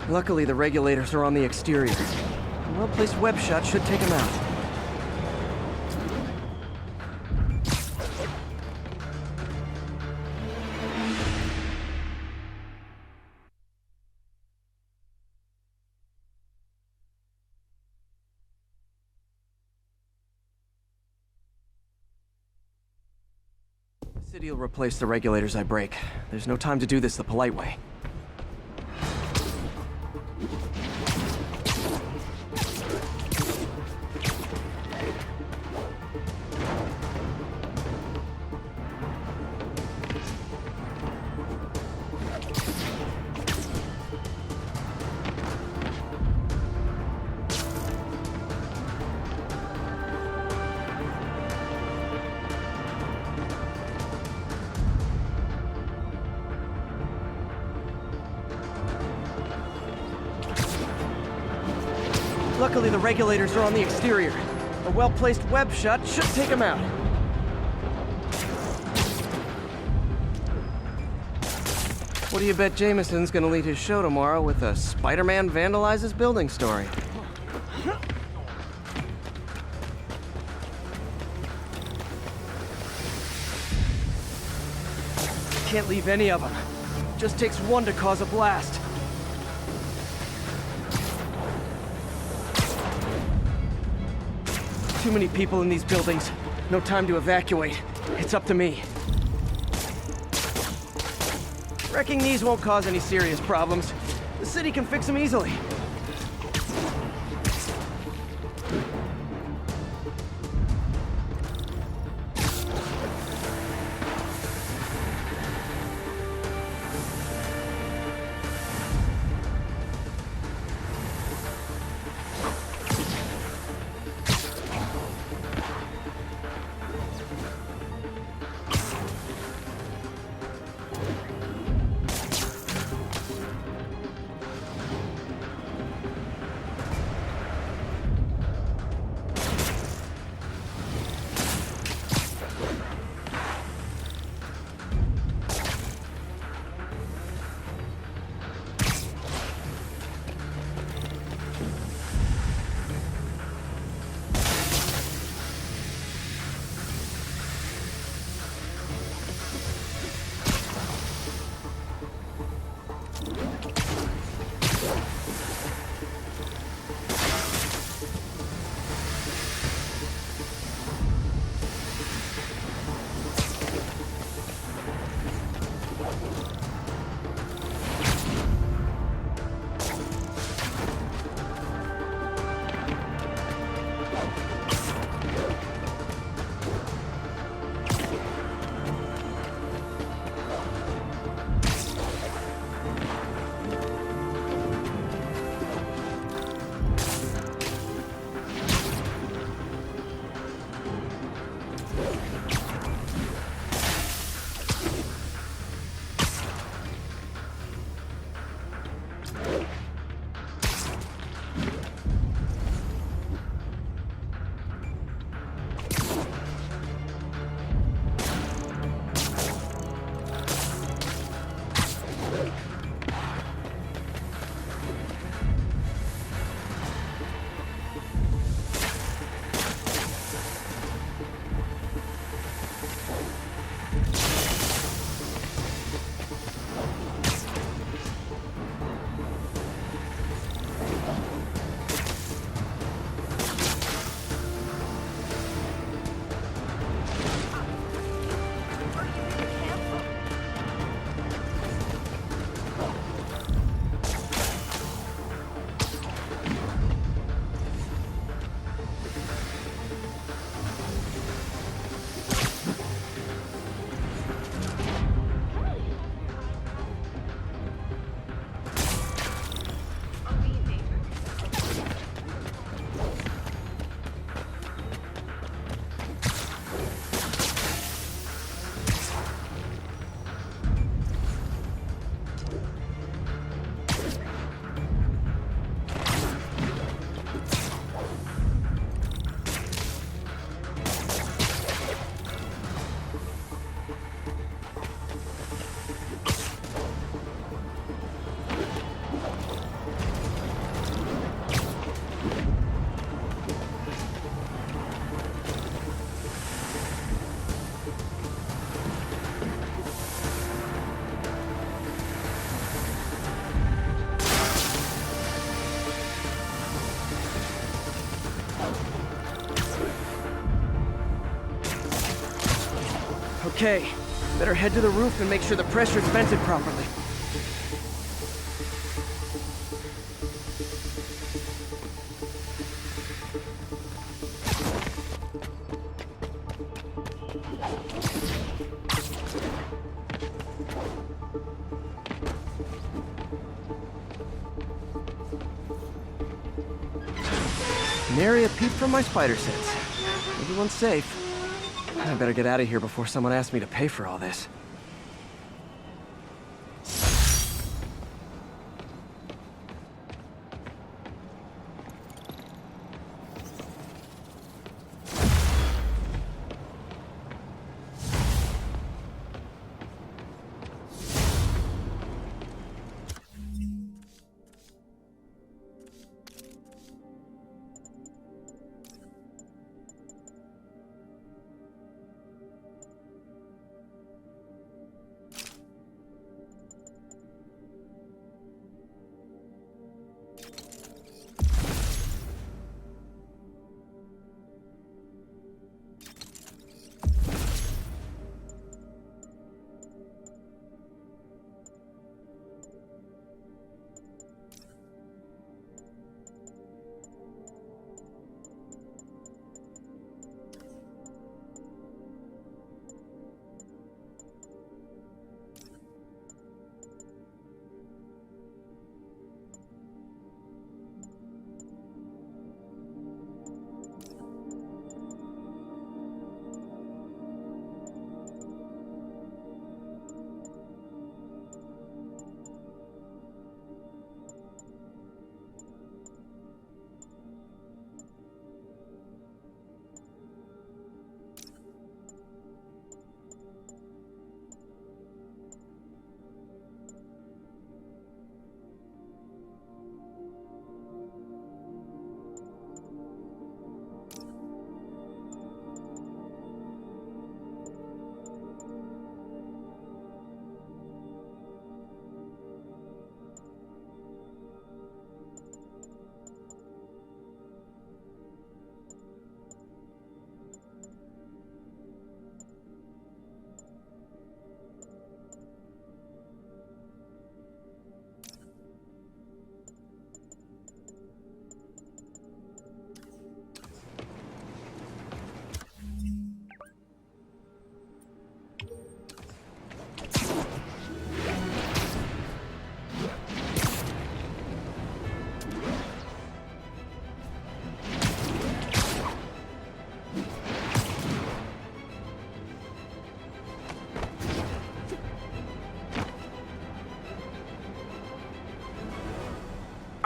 Luckily, the regulators are on the exterior. A well-placed web shot should take them out. The city will replace the regulators I break. There's no time to do this the polite way. Luckily, the regulators are on the exterior. A well-placed web shot should take him out. What do you bet Jameson's gonna lead his show tomorrow with a Spider-Man vandalizes building story? Can't leave any of them. Just takes one to cause a blast. Too many people in these buildings. No time to evacuate. It's up to me. Wrecking these won't cause any serious problems. The city can fix them easily. Okay, better head to the roof and make sure the pressure's vented properly. Nary a peep from my spider sense. Everyone's safe. I better get out of here before someone asks me to pay for all this.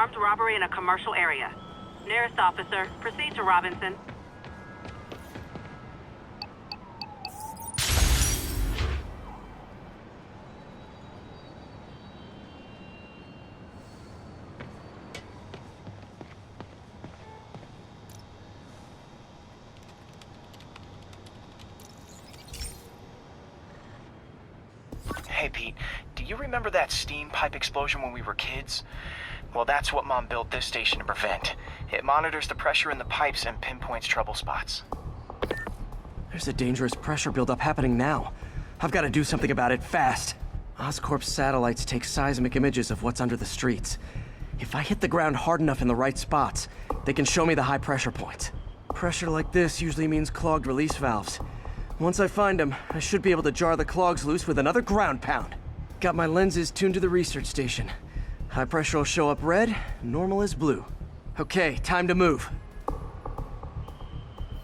armed robbery in a commercial area. Nearest officer, proceed to Robinson. Hey, Pete, do you remember that steam pipe explosion when we were kids? Well, that's what Mom built this station to prevent. It monitors the pressure in the pipes and pinpoints trouble spots. There's a dangerous pressure buildup happening now. I've got to do something about it fast. Oscorp's satellites take seismic images of what's under the streets. If I hit the ground hard enough in the right spots, they can show me the high pressure points. Pressure like this usually means clogged release valves. Once I find them, I should be able to jar the clogs loose with another ground pound. Got my lenses tuned to the research station. High pressure will show up red, normal is blue. Okay, time to move.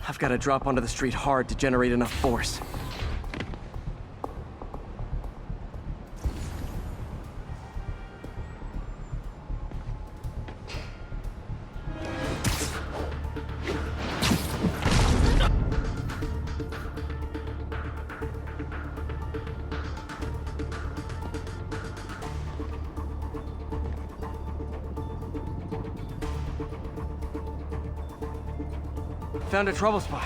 I've got to drop onto the street hard to generate enough force. Found a trouble spot.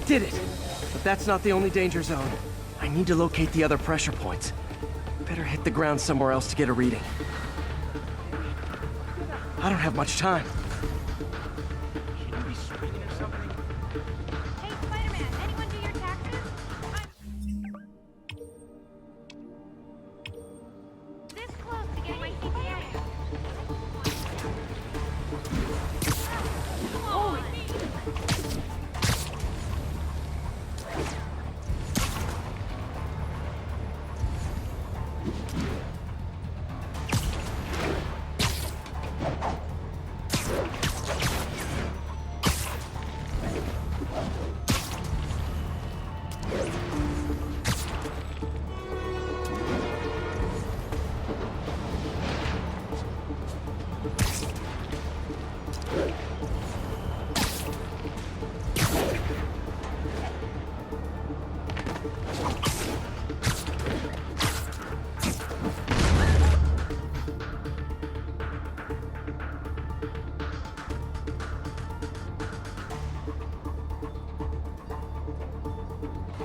Did it! But that's not the only danger zone. I need to locate the other pressure points. Better hit the ground somewhere else to get a reading. I don't have much time. Hey, Spider-Man, anyone do your taxes? I'm this close to getting my CPA. Come on!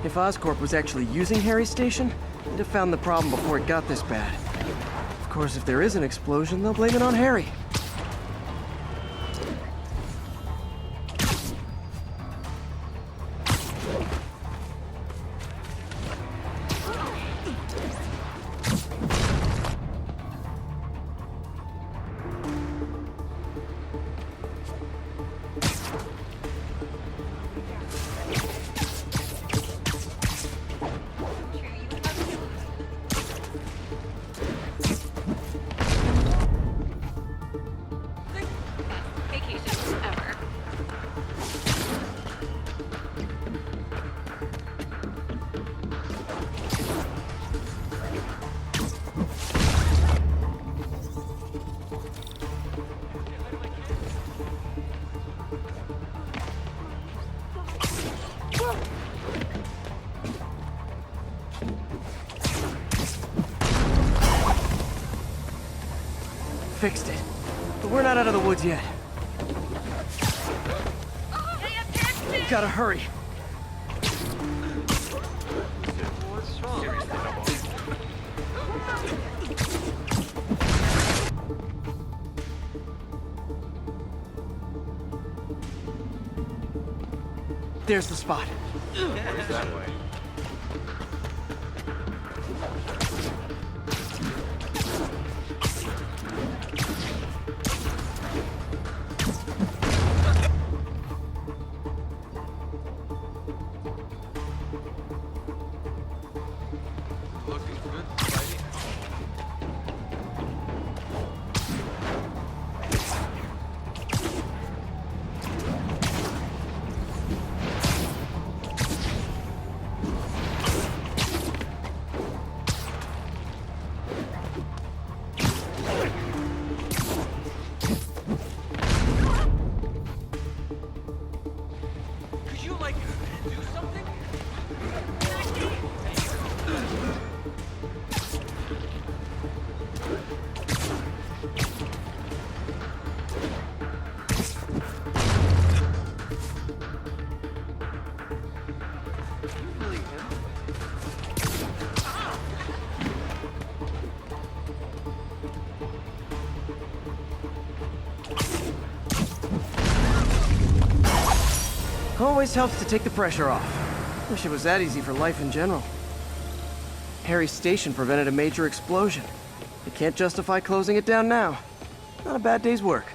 If Oscorp was actually using Harry's station, they'd have found the problem before it got this bad. Of course, if there is an explosion, they'll blame it on Harry. Vacation ever. Fixed it. But we're not out of the woods yet. Gotta hurry. There's the spot. That way. Always helps to take the pressure off. Wish it was that easy for life in general. Harry's station prevented a major explosion. They can't justify closing it down now. Not a bad day's work.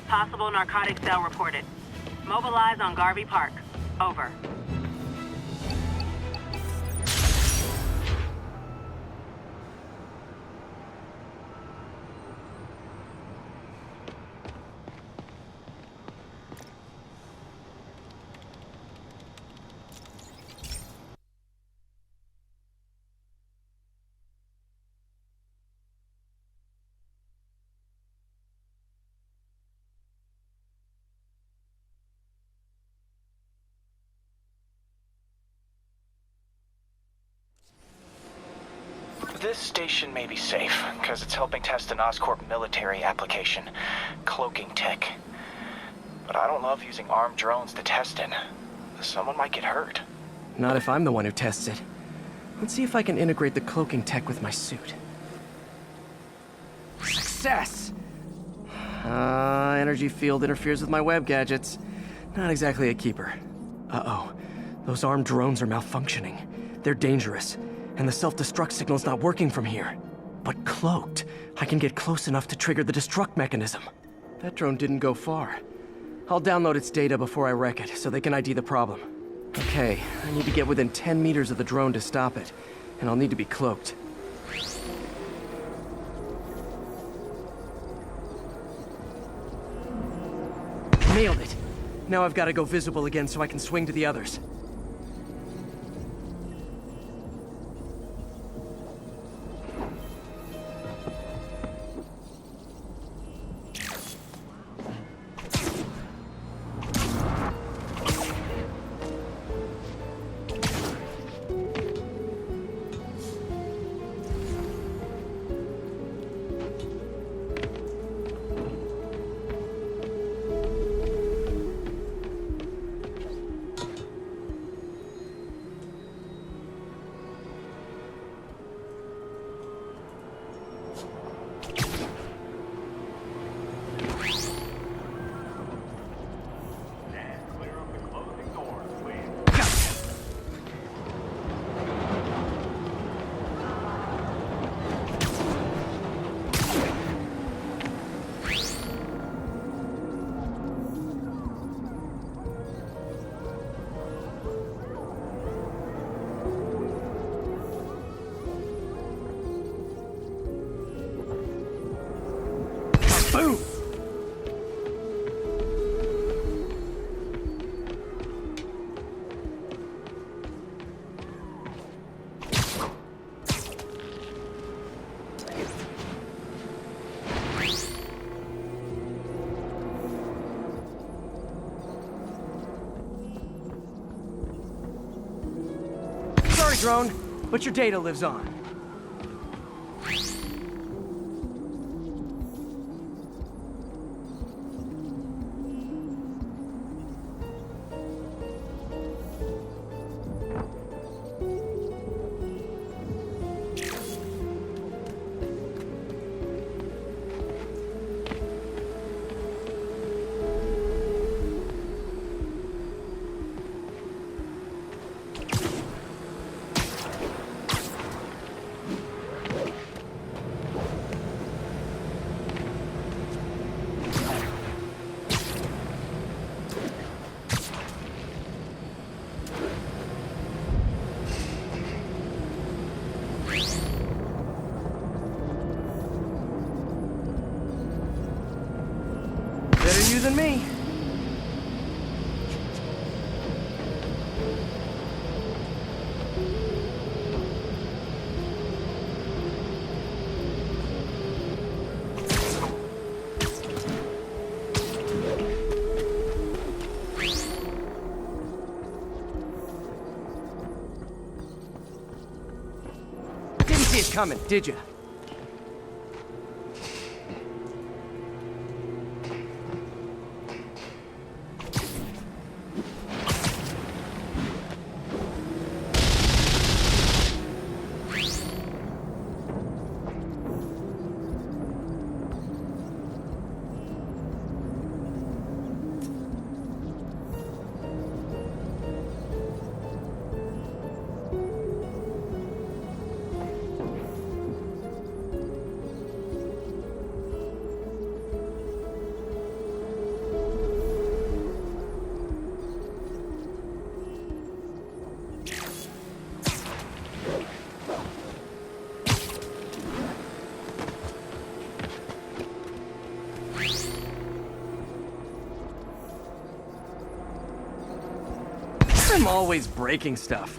Possible narcotic cell reported. Mobilize on Garvey Park. Over. This station may be safe, because it's helping test an Oscorp military application, cloaking tech. But I don't love using armed drones to test in. Someone might get hurt. Not if I'm the one who tests it. Let's see if I can integrate the cloaking tech with my suit. Success! Energy field interferes with my web gadgets. Not exactly a keeper. Uh-oh. Those armed drones are malfunctioning. They're dangerous. And the self-destruct signal's not working from here. But cloaked, I can get close enough to trigger the destruct mechanism. That drone didn't go far. I'll download its data before I wreck it, so they can ID the problem. Okay, I need to get within 10 meters of the drone to stop it. And I'll need to be cloaked. Nailed it! Now I've got to go visible again so I can swing to the others. Boom! Sorry, drone, but your data lives on. you than me. Didn't see it coming, did you? I'm always breaking stuff.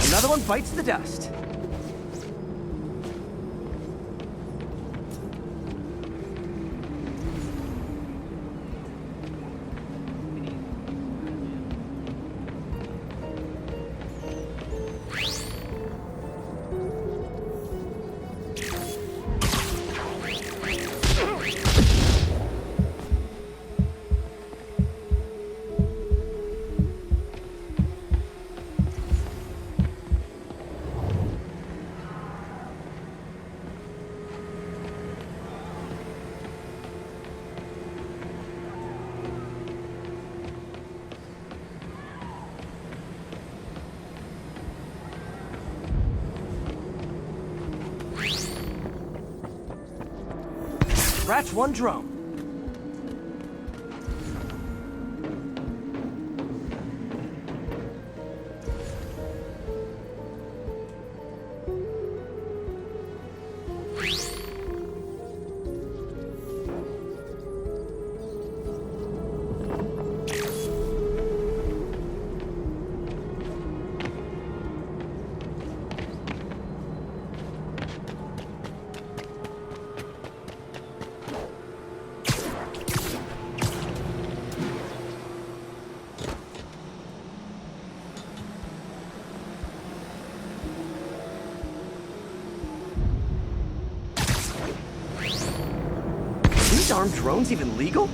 Another one bites the dust. Scratch one drum. These armed drones even legal?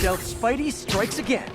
Stealth Spidey strikes again.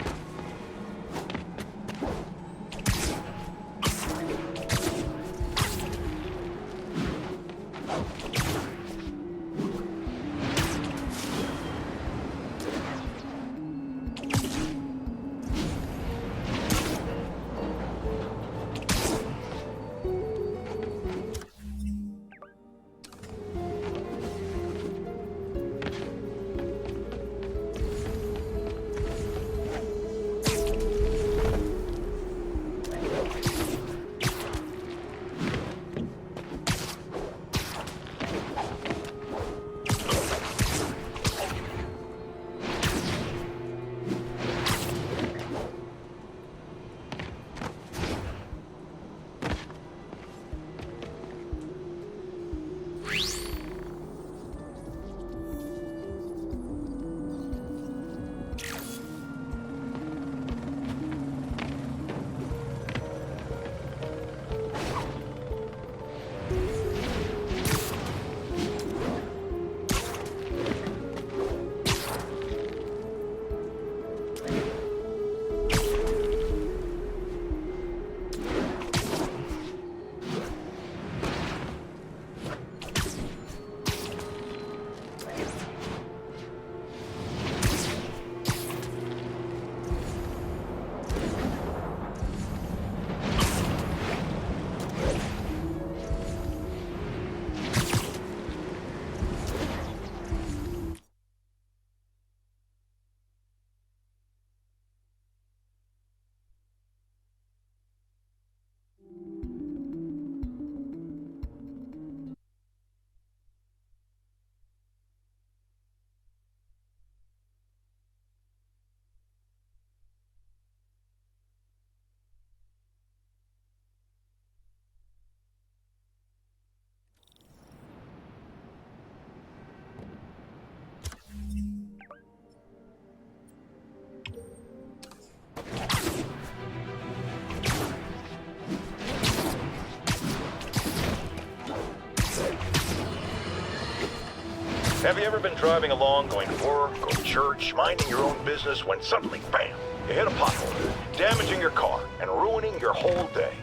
Have you ever been driving along, going to work or church, minding your own business, when suddenly, bam, you hit a pothole, damaging your car and ruining your whole day?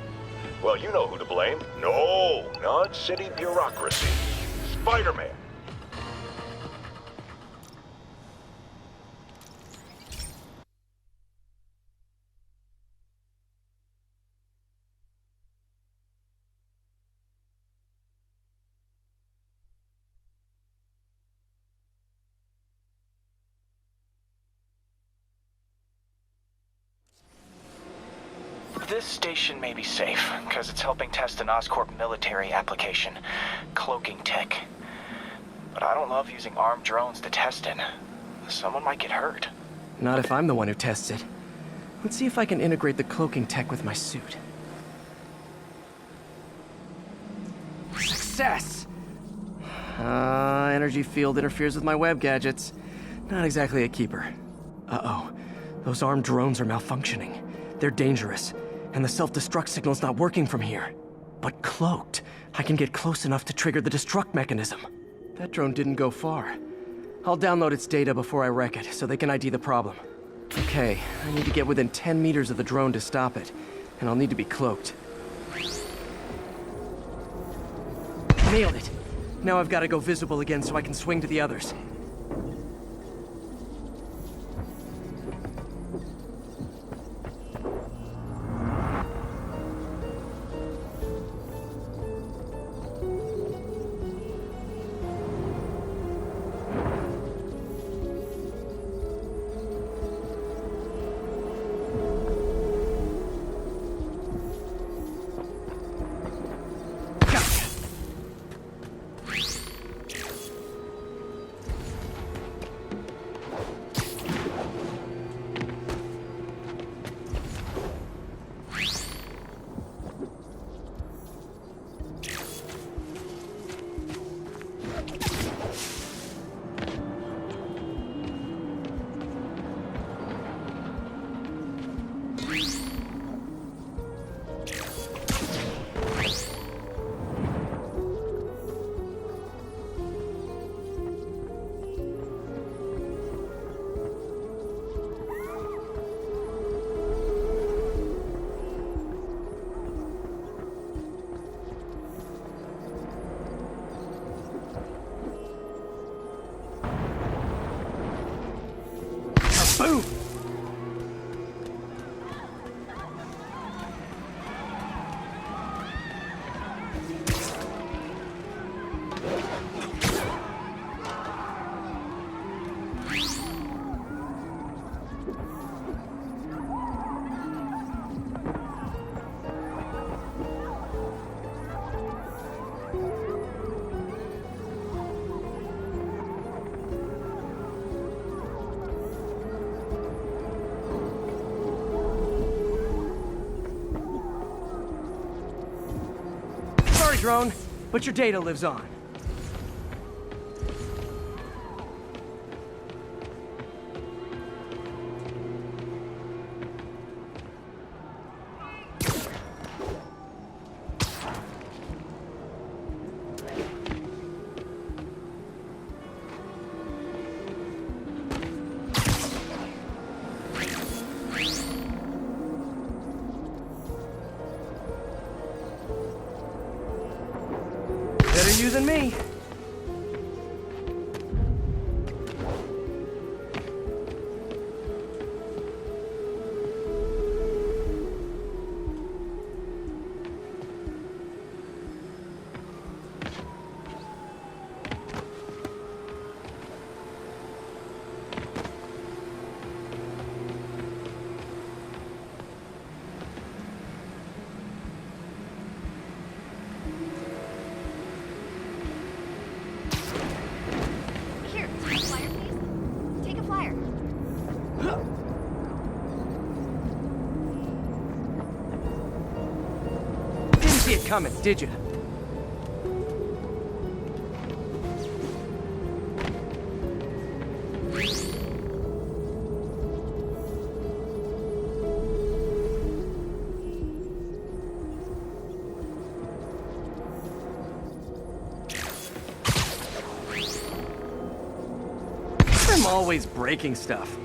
Well, you know who to blame. No, not city bureaucracy. Spider-Man. This station may be safe, because it's helping test an Oscorp military application, cloaking tech. But I don't love using armed drones to test in. Someone might get hurt. Not if I'm the one who tests it. Let's see if I can integrate the cloaking tech with my suit. Success! Energy field interferes with my web gadgets. Not exactly a keeper. Uh-oh. Those armed drones are malfunctioning. They're dangerous, and the self-destruct signal's not working from here. But cloaked, I can get close enough to trigger the destruct mechanism. That drone didn't go far. I'll download its data before I wreck it, so they can ID the problem. Okay, I need to get within 10 meters of the drone to stop it, and I'll need to be cloaked. Nailed it! Now I've got to go visible again so I can swing to the others. Sorry, drone, but your data lives on. Better you than me. Here, take a flyer, please. Take a flyer. Didn't see it coming, did you? I'm always breaking stuff.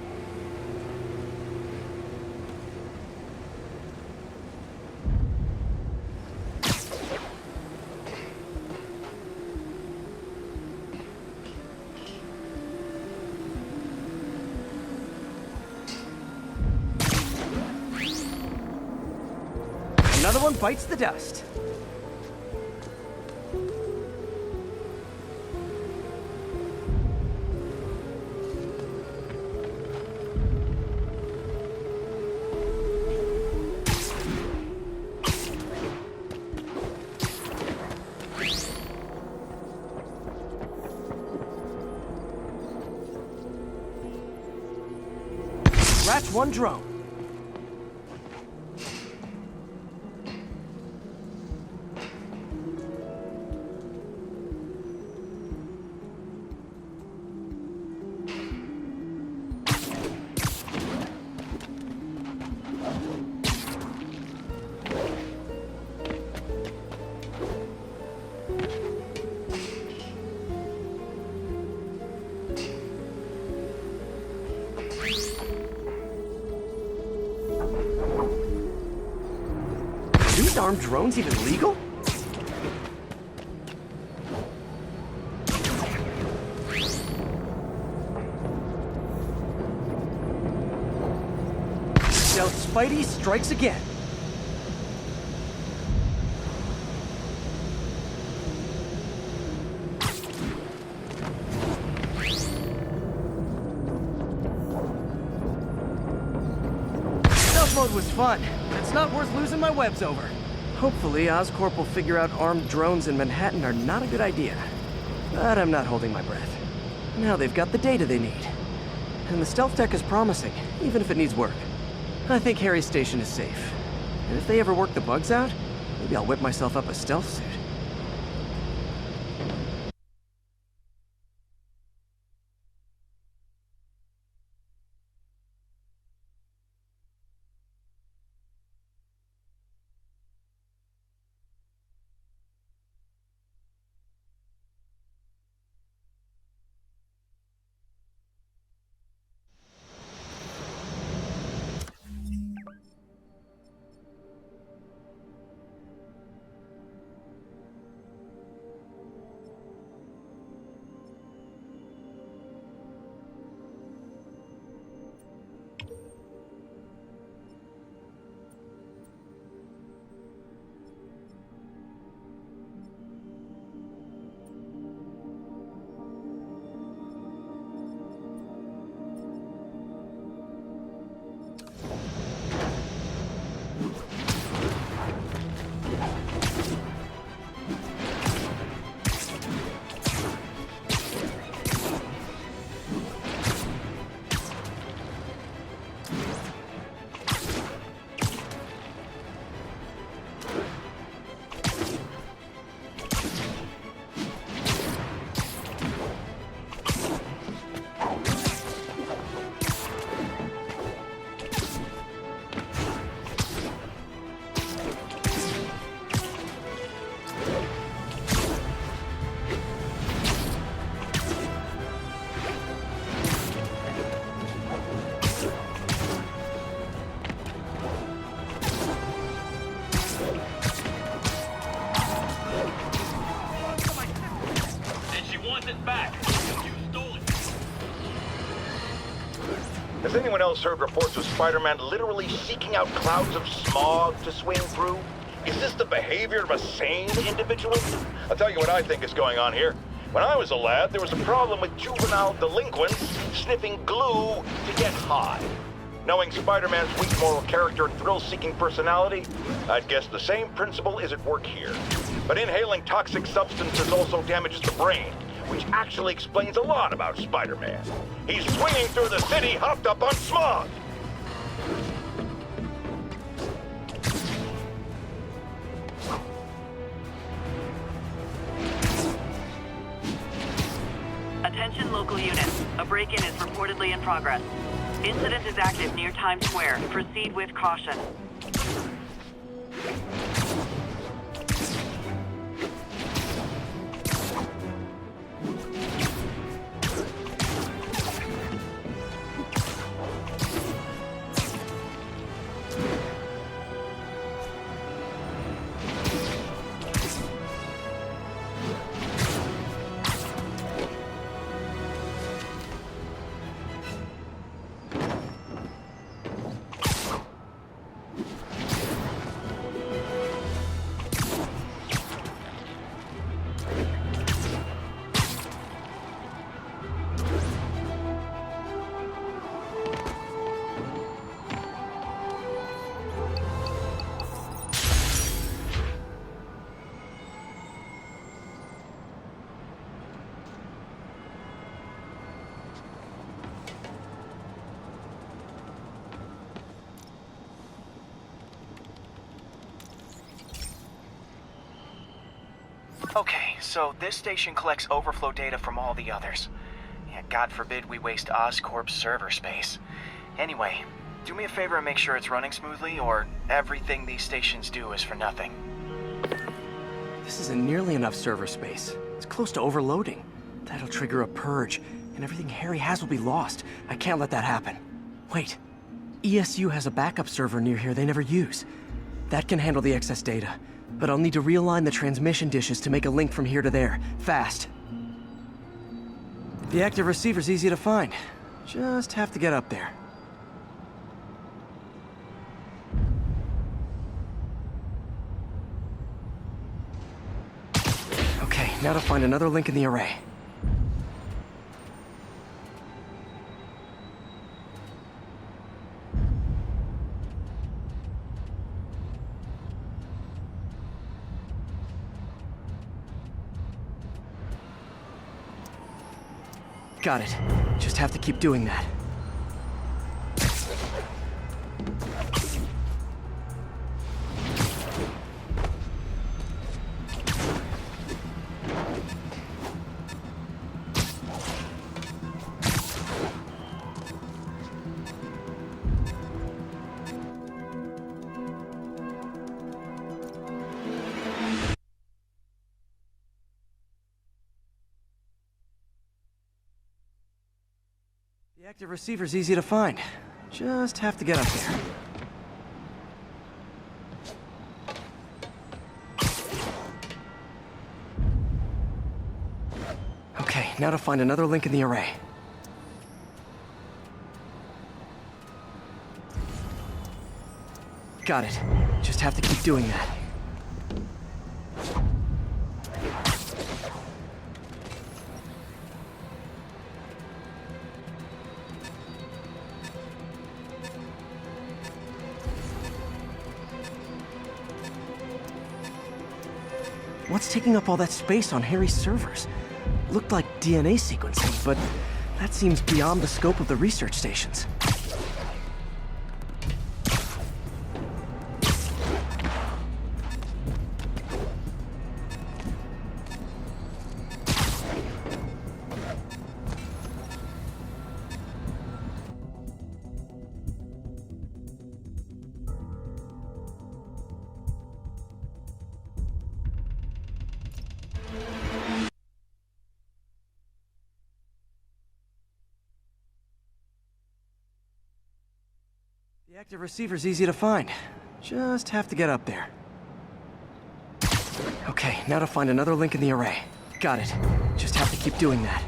Another one bites the dust. Scratch one drone. Are these armed drones even legal? Stealth Spidey strikes again. Stealth mode was fun. It's not worth losing my webs over. Hopefully, Oscorp will figure out armed drones in Manhattan are not a good idea. But I'm not holding my breath. Now they've got the data they need. And the stealth tech is promising, even if it needs work. I think Harry's station is safe. And if they ever work the bugs out, maybe I'll whip myself up a stealth suit. Has anyone else heard reports of Spider-Man literally seeking out clouds of smog to swing through? Is this the behavior of a sane individual? I'll tell you what I think is going on here. When I was a lad, there was a problem with juvenile delinquents sniffing glue to get high. Knowing Spider-Man's weak moral character and thrill-seeking personality, I'd guess the same principle is at work here. But inhaling toxic substances also damages the brain, which actually explains a lot about Spider-Man. He's swinging through the city hopped up on smog! Attention local units. A break-in is reportedly in progress. Incident is active near Times Square. Proceed with caution. Okay, so this station collects overflow data from all the others. Yeah, God forbid we waste Oscorp's server space. Anyway, do me a favor and make sure it's running smoothly, or everything these stations do is for nothing. This isn't nearly enough server space. It's close to overloading. That'll trigger a purge, and everything Harry has will be lost. I can't let that happen. Wait. ESU has a backup server near here they never use. That can handle the excess data. But I'll need to realign the transmission dishes to make a link from here to there, fast. The active receiver's easy to find. Just have to get up there. Okay, now to find another link in the array. Got it. Just have to keep doing that. The active receiver's easy to find. Just have to get up there. Okay, now to find another link in the array. Got it. Just have to keep doing that. What's taking up all that space on Harry's servers? Looked like DNA sequencing, but that seems beyond the scope of the research stations. The active receiver's easy to find. Just have to get up there. Okay, now to find another link in the array. Got it. Just have to keep doing that.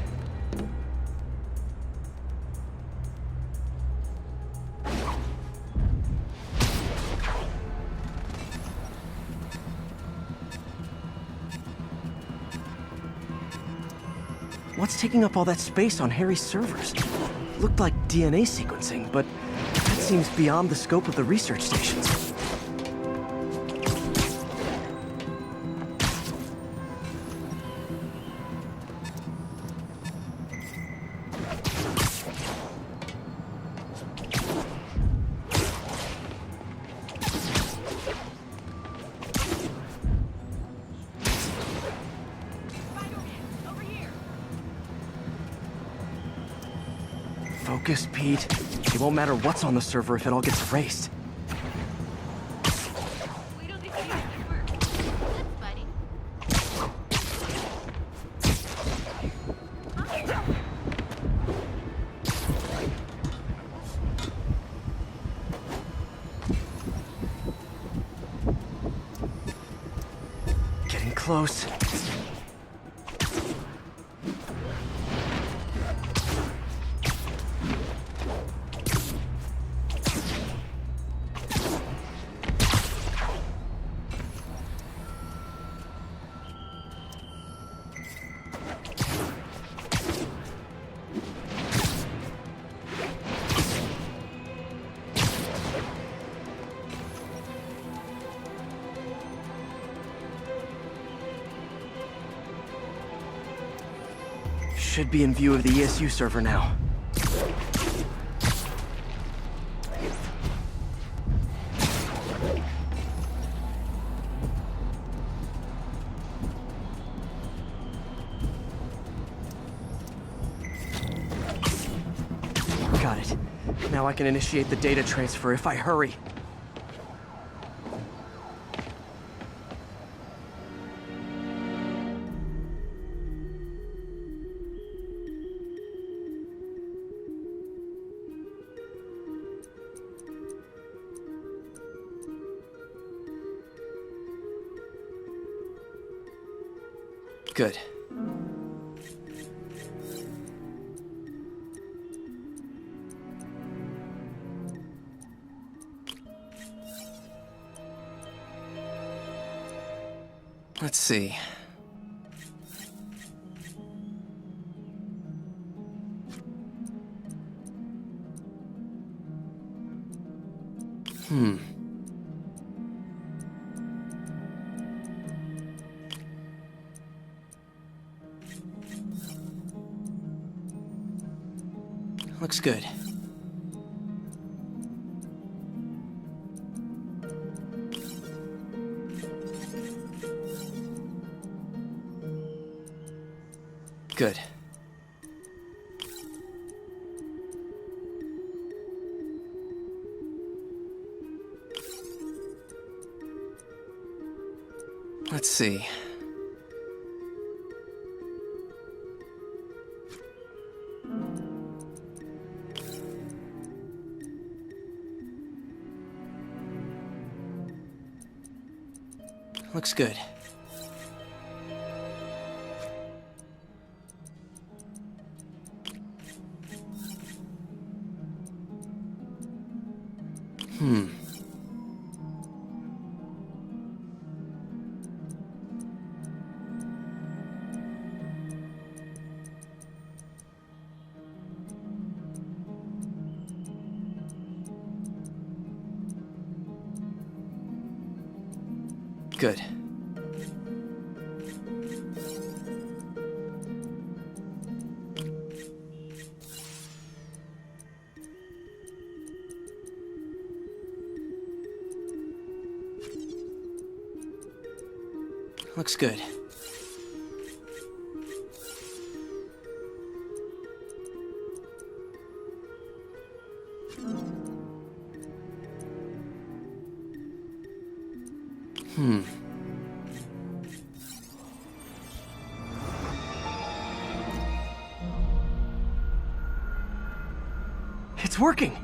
What's taking up all that space on Harry's servers? Looked like DNA sequencing, but that seems beyond the scope of the research stations. Focus, Pete. It won't matter what's on the server if it all gets erased. We don't need to use this word. That's funny. Getting close. Should be in view of the ESU server now. Got it. Now I can initiate the data transfer if I hurry. Good. Let's see. Looks good. Good. Let's see. Looks good. Good. Looks good. It's working!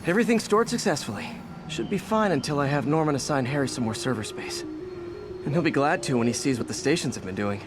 Everything stored successfully. Should be fine until I have Norman assign Harry some more server space. And he'll be glad to when he sees what the stations have been doing.